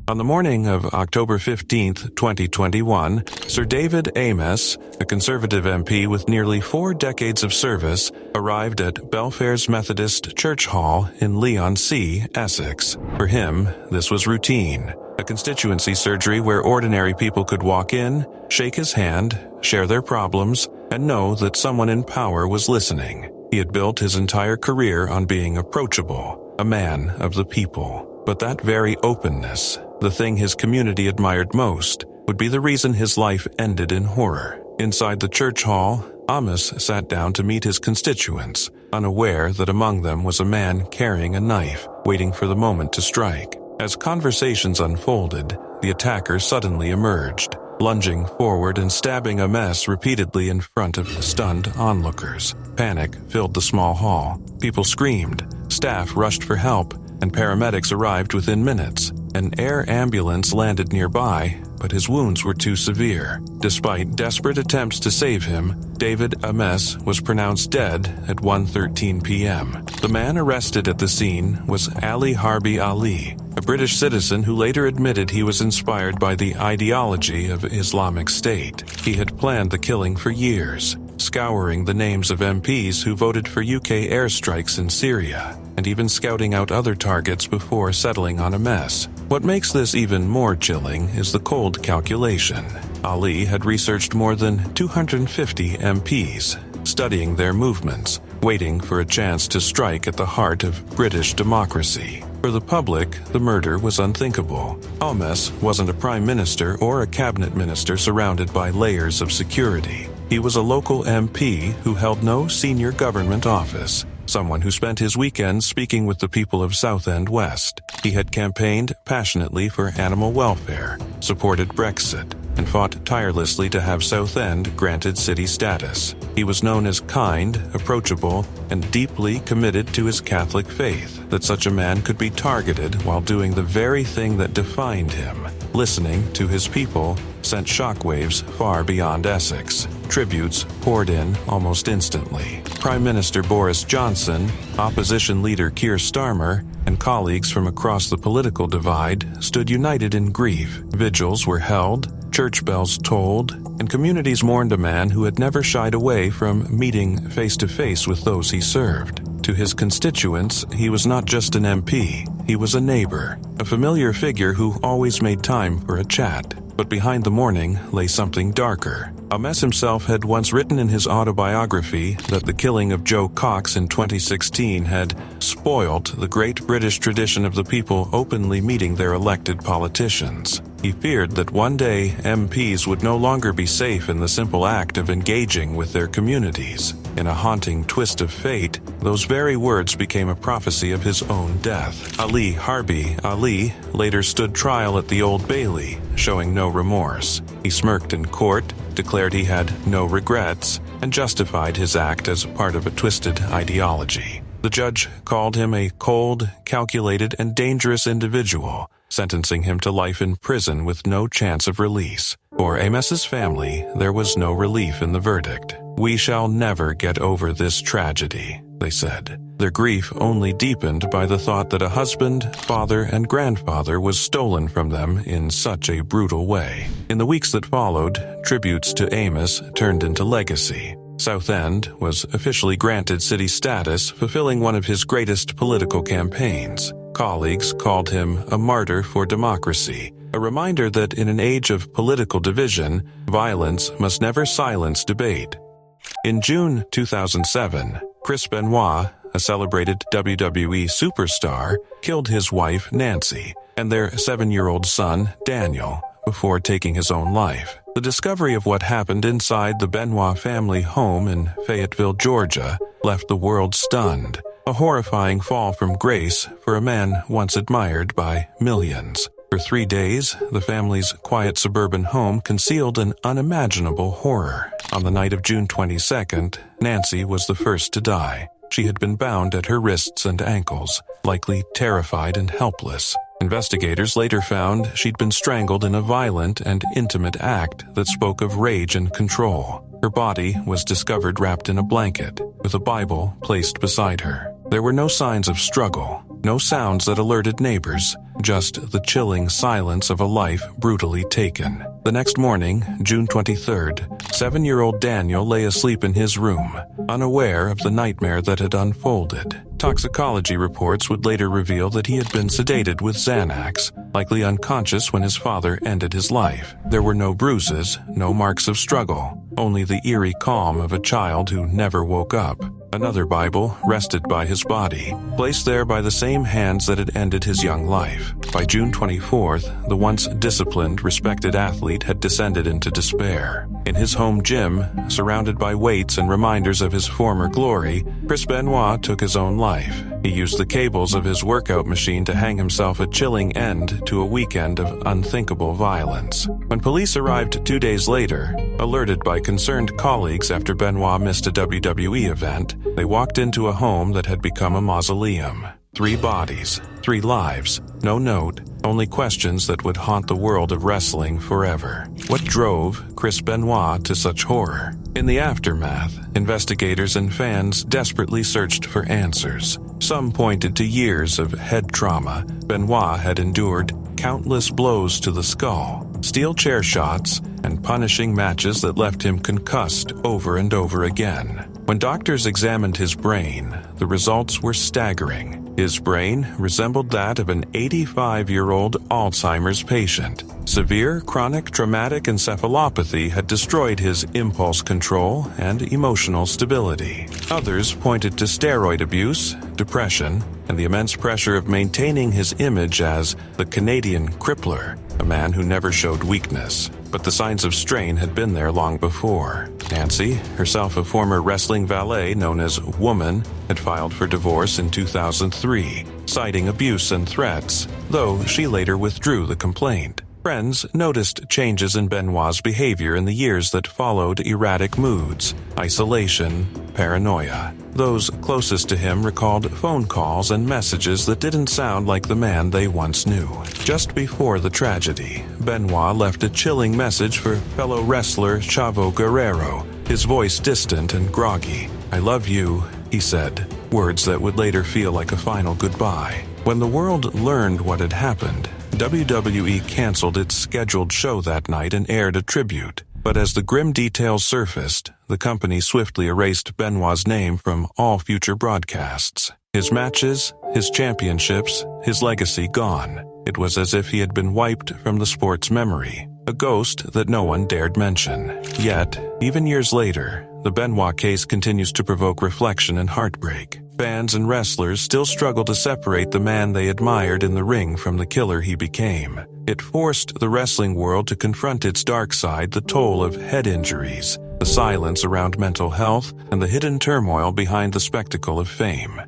On the morning of October 15, 2021, Sir David Amess, a Conservative MP with nearly 4 decades of service, arrived at Belfair's Methodist Church Hall in Leigh-on-Sea, Essex. For him, this was routine. A constituency surgery where ordinary people could walk in, shake his hand, share their problems, and know that someone in power was listening. He had built his entire career on being approachable, a man of the people. But that very openness, the thing his community admired most, would be the reason his life ended in horror. Inside the church hall, Amess sat down to meet his constituents, unaware that among them was a man carrying a knife, waiting for the moment to strike. As conversations unfolded, the attacker suddenly emerged, lunging forward and stabbing Amess repeatedly in front of stunned onlookers. Panic filled the small hall. People screamed, staff rushed for help, and paramedics arrived within minutes. An air ambulance landed nearby, but his wounds were too severe. Despite desperate attempts to save him, David Amess was pronounced dead at 1:13 p.m. The man arrested at the scene was Ali Harbi Ali, a British citizen who later admitted he was inspired by the ideology of Islamic State. He had planned the killing for years, scouring the names of MPs who voted for UK airstrikes in Syria, and even scouting out other targets before settling on Amess. What makes this even more chilling is the cold calculation. Ali had researched more than 250 MPs, studying their movements, waiting for a chance to strike at the heart of British democracy. For the public, the murder was unthinkable. Amess wasn't a prime minister or a cabinet minister surrounded by layers of security. He was a local MP who held no senior government office, someone who spent his weekends speaking with the people of Southend West. He had campaigned passionately for animal welfare, supported Brexit, and fought tirelessly to have Southend granted city status. He was known as kind, approachable, and deeply committed to his Catholic faith. That such a man could be targeted while doing the very thing that defined him, listening to his people, sent shockwaves far beyond Essex. Tributes poured in almost instantly. Prime Minister Boris Johnson, opposition leader Keir Starmer, and colleagues from across the political divide stood united in grief. Vigils were held, church bells tolled, and communities mourned a man who had never shied away from meeting face-to-face with those he served. To his constituents, he was not just an MP, he was a neighbor, a familiar figure who always made time for a chat. But behind the mourning lay something darker. Amess himself had once written in his autobiography that the killing of Joe Cox in 2016 had spoilt the great British tradition of the people openly meeting their elected politicians. He feared that one day MPs would no longer be safe in the simple act of engaging with their communities. In a haunting twist of fate, those very words became a prophecy of his own death. Ali Harbi Ali later stood trial at the Old Bailey, showing no remorse. He smirked in court, declared he had no regrets, and justified his act as part of a twisted ideology. The judge called him a cold, calculated, and dangerous individual, sentencing him to life in prison with no chance of release. For Amess's family, there was no relief in the verdict. "We shall never get over this tragedy," they said. Their grief only deepened by the thought that a husband, father, and grandfather was stolen from them in such a brutal way. In the weeks that followed, tributes to Amess turned into legacy. Southend was officially granted city status, fulfilling one of his greatest political campaigns. Colleagues called him a martyr for democracy, a reminder that in an age of political division, violence must never silence debate. In June 2007, Chris Benoit, a celebrated WWE superstar, killed his wife Nancy and their 7-year-old son Daniel before taking his own life. The discovery of what happened inside the Benoit family home in Fayetteville, Georgia, left the world stunned, a horrifying fall from grace for a man once admired by millions. For 3 days, the family's quiet suburban home concealed an unimaginable horror. On the night of June 22nd, Nancy was the first to die. She had been bound at her wrists and ankles, likely terrified and helpless. Investigators later found she'd been strangled in a violent and intimate act that spoke of rage and control. Her body was discovered wrapped in a blanket, with a Bible placed beside her. There were no signs of struggle, no sounds that alerted neighbors, just the chilling silence of a life brutally taken. The next morning, June 23rd, 7-year-old Daniel lay asleep in his room, unaware of the nightmare that had unfolded. Toxicology reports would later reveal that he had been sedated with Xanax, likely unconscious when his father ended his life. There were no bruises, no marks of struggle, only the eerie calm of a child who never woke up. Another Bible rested by his body, placed there by the same hands that had ended his young life. By June 24th, the once disciplined, respected athlete had descended into despair. In his home gym, surrounded by weights and reminders of his former glory, Chris Benoit took his own life. He used the cables of his workout machine to hang himself a chilling end to a weekend of unthinkable violence. When police arrived 2 days later, alerted by concerned colleagues after Benoit missed a WWE event, they walked into a home that had become a mausoleum. 3 bodies, 3 lives, no note, only questions that would haunt the world of wrestling forever. What drove Chris Benoit to such horror? In the aftermath, investigators and fans desperately searched for answers. Some pointed to years of head trauma. Benoit had endured countless blows to the skull, steel chair shots, and punishing matches that left him concussed over and over again. When doctors examined his brain, the results were staggering. His brain resembled that of an 85-year-old Alzheimer's patient. Severe chronic traumatic encephalopathy had destroyed his impulse control and emotional stability. Others pointed to steroid abuse, depression, and the immense pressure of maintaining his image as the Canadian crippler, a man who never showed weakness. But the signs of strain had been there long before. Nancy, herself a former wrestling valet known as Woman, had filed for divorce in 2003, citing abuse and threats, though she later withdrew the complaint. Friends noticed changes in Benoit's behavior in the years that followed: erratic moods, isolation, paranoia. Those closest to him recalled phone calls and messages that didn't sound like the man they once knew. Just before the tragedy, Benoit left a chilling message for fellow wrestler Chavo Guerrero, his voice distant and groggy. "I love you," he said, words that would later feel like a final goodbye. When the world learned what had happened, WWE canceled its scheduled show that night and aired a tribute. But as the grim details surfaced, the company swiftly erased Benoit's name from all future broadcasts. His matches, his championships, his legacy gone. It was as if he had been wiped from the sport's memory, a ghost that no one dared mention. Yet, even years later, the Benoit case continues to provoke reflection and heartbreak. Fans and wrestlers still struggle to separate the man they admired in the ring from the killer he became. It forced the wrestling world to confront its dark side, the toll of head injuries, the silence around mental health, and the hidden turmoil behind the spectacle of fame.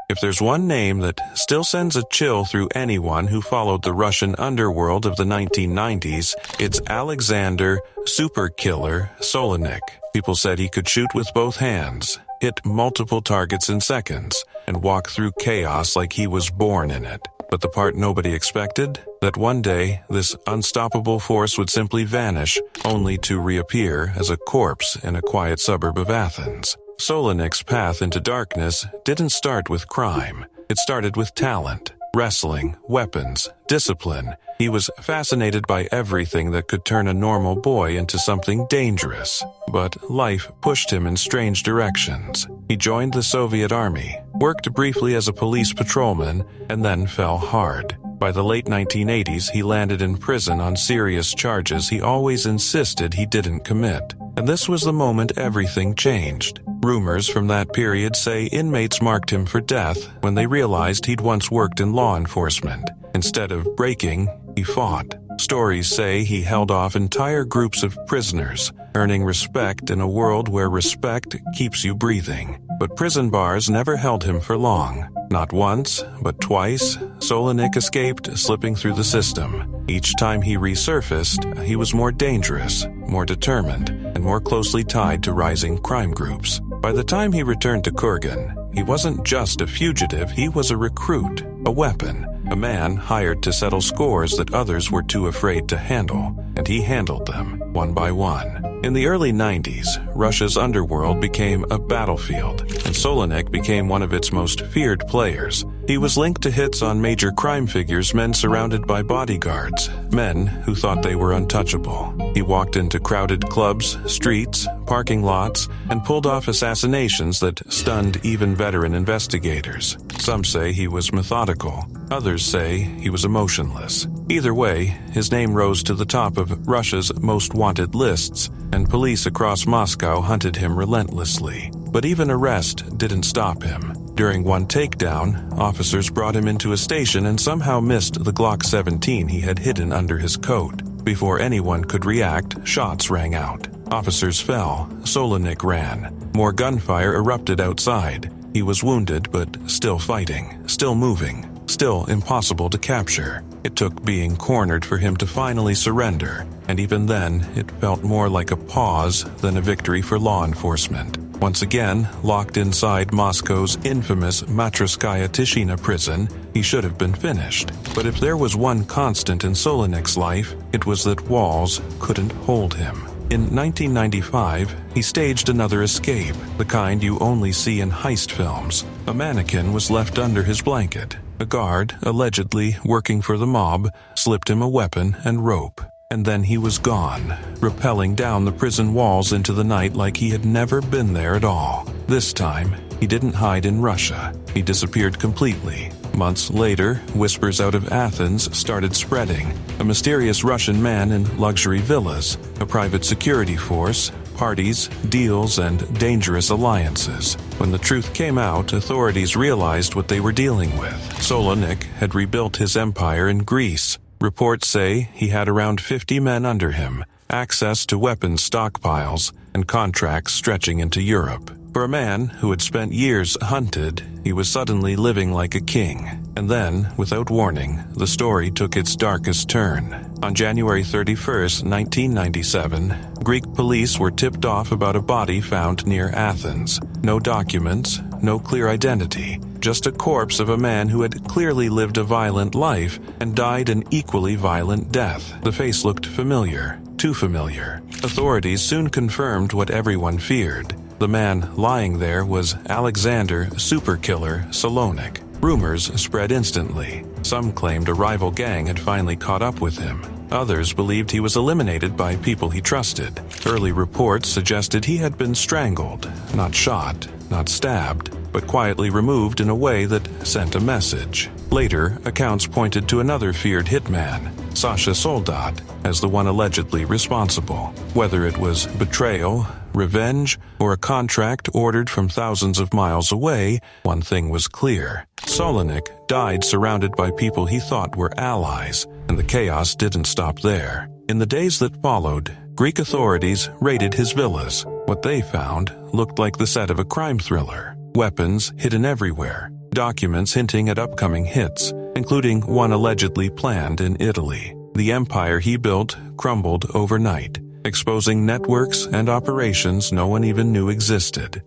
If there's one name that still sends a chill through anyone who followed the Russian underworld of the 1990s, it's Alexander Super Killer Solenik. People said he could shoot with both hands, hit multiple targets in seconds, and walk through chaos like he was born in it. But the part nobody expected? That one day, this unstoppable force would simply vanish, only to reappear as a corpse in a quiet suburb of Athens. Solenik's path into darkness didn't start with crime. It started with talent, wrestling, weapons, discipline. He was fascinated by everything that could turn a normal boy into something dangerous. But life pushed him in strange directions. He joined the Soviet army, worked briefly as a police patrolman, and then fell hard. By the late 1980s, he landed in prison on serious charges he always insisted he didn't commit. And this was the moment everything changed. Rumors from that period say inmates marked him for death when they realized he'd once worked in law enforcement. Instead of breaking, he fought. Stories say he held off entire groups of prisoners, earning respect in a world where respect keeps you breathing. But prison bars never held him for long. Not once, but twice, Solonik escaped, slipping through the system. Each time he resurfaced, he was more dangerous, more determined, and more closely tied to rising crime groups. By the time he returned to Kurgan, he wasn't just a fugitive, he was a recruit, a weapon, a man hired to settle scores that others were too afraid to handle, and he handled them, one by one. In the early 90s, Russia's underworld became a battlefield, and Solonik became one of its most feared players. He was linked to hits on major crime figures, men surrounded by bodyguards, men who thought they were untouchable. He walked into crowded clubs, streets, parking lots, and pulled off assassinations that stunned even veteran investigators. Some say he was methodical. Others say he was emotionless. Either way, his name rose to the top of Russia's most wanted lists, and police across Moscow hunted him relentlessly. But even arrest didn't stop him. During one takedown, officers brought him into a station and somehow missed the Glock 17 he had hidden under his coat. Before anyone could react, shots rang out. Officers fell. Solonik ran. More gunfire erupted outside. He was wounded, but still fighting, still moving, still impossible to capture. It took being cornered for him to finally surrender, and even then, it felt more like a pause than a victory for law enforcement. Once again, locked inside Moscow's infamous Matryoshkaya Tishina prison, he should have been finished. But if there was one constant in Solonik's life, it was that walls couldn't hold him. In 1995, he staged another escape, the kind you only see in heist films. A mannequin was left under his blanket. A guard, allegedly working for the mob, slipped him a weapon and rope. And then he was gone, rappelling down the prison walls into the night like he had never been there at all. This time, he didn't hide in Russia. He disappeared completely. Months later, whispers out of Athens started spreading. A mysterious Russian man in luxury villas, a private security force, parties, deals, and dangerous alliances. When the truth came out, authorities realized what they were dealing with. Solonik had rebuilt his empire in Greece. Reports say he had around 50 men under him, access to weapons stockpiles, and contracts stretching into Europe. For a man who had spent years hunted, he was suddenly living like a king. And then, without warning, the story took its darkest turn. On January 31st, 1997, Greek police were tipped off about a body found near Athens. No documents, no clear identity, just a corpse of a man who had clearly lived a violent life and died an equally violent death. The face looked familiar, too familiar. Authorities soon confirmed what everyone feared. The man lying there was Alexander Superkiller Solonik. Rumors spread instantly. Some claimed a rival gang had finally caught up with him. Others believed he was eliminated by people he trusted. Early reports suggested he had been strangled, not shot, not stabbed, but quietly removed in a way that sent a message. Later, accounts pointed to another feared hitman, Sasha Soldat, as the one allegedly responsible. Whether it was betrayal, revenge, or a contract ordered from thousands of miles away, one thing was clear. Solonik died surrounded by people he thought were allies, and the chaos didn't stop there. In the days that followed, Greek authorities raided his villas. What they found looked like the set of a crime thriller. Weapons hidden everywhere, documents hinting at upcoming hits, including one allegedly planned in Italy. The empire he built crumbled overnight, exposing networks and operations no one even knew existed.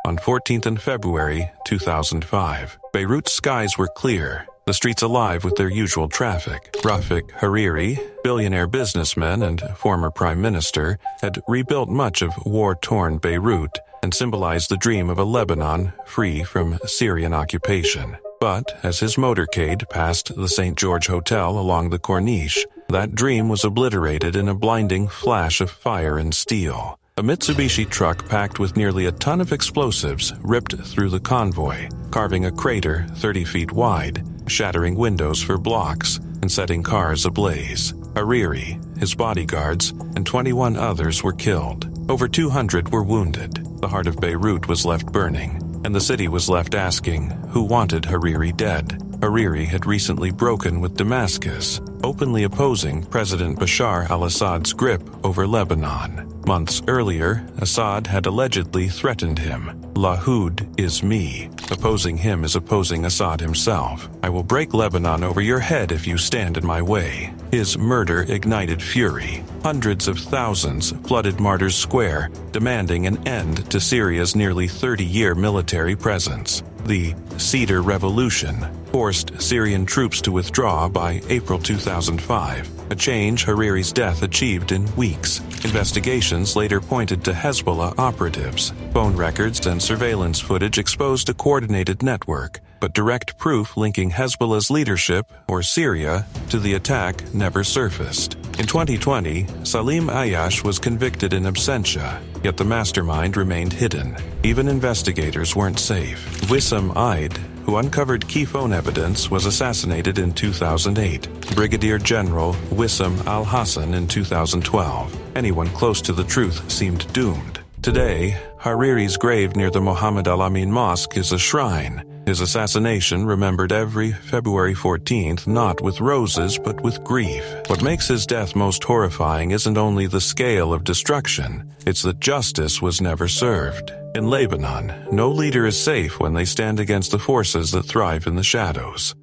On 14th and February 2005, Beirut's skies were clear, the streets alive with their usual traffic. Rafik Hariri, billionaire businessman and former prime minister, had rebuilt much of war-torn Beirut and symbolized the dream of a Lebanon free from Syrian occupation. But as his motorcade passed the St. George Hotel along the Corniche, that dream was obliterated in a blinding flash of fire and steel. A Mitsubishi truck packed with nearly a ton of explosives ripped through the convoy, carving a crater 30 feet wide, shattering windows for blocks, and setting cars ablaze. Hariri, his bodyguards, and 21 others were killed. Over 200 were wounded. The heart of Beirut was left burning, and the city was left asking who wanted Hariri dead. Hariri had recently broken with Damascus, openly opposing President Bashar al-Assad's grip over Lebanon. Months earlier, Assad had allegedly threatened him. Lahoud is me. Opposing him is opposing Assad himself. I will break Lebanon over your head if you stand in my way. His murder ignited fury. Hundreds of thousands flooded Martyrs Square, demanding an end to Syria's nearly 30-year military presence. The Cedar Revolution forced Syrian troops to withdraw by April 2005, a change Hariri's death achieved in weeks. Investigations later pointed to Hezbollah operatives. Phone records and surveillance footage exposed a coordinated network, but direct proof linking Hezbollah's leadership, or Syria, to the attack never surfaced. In 2020, Salim Ayash was convicted in absentia, yet the mastermind remained hidden. Even investigators weren't safe. Wissam Eid, who uncovered key phone evidence, was assassinated in 2008. Brigadier General Wissam al-Hassan in 2012. Anyone close to the truth seemed doomed. Today, Hariri's grave near the Mohammed Al-Amin Mosque is a shrine. His assassination remembered every February 14th, not with roses, but with grief. What makes his death most horrifying isn't only the scale of destruction, it's that justice was never served. In Lebanon, no leader is safe when they stand against the forces that thrive in the shadows.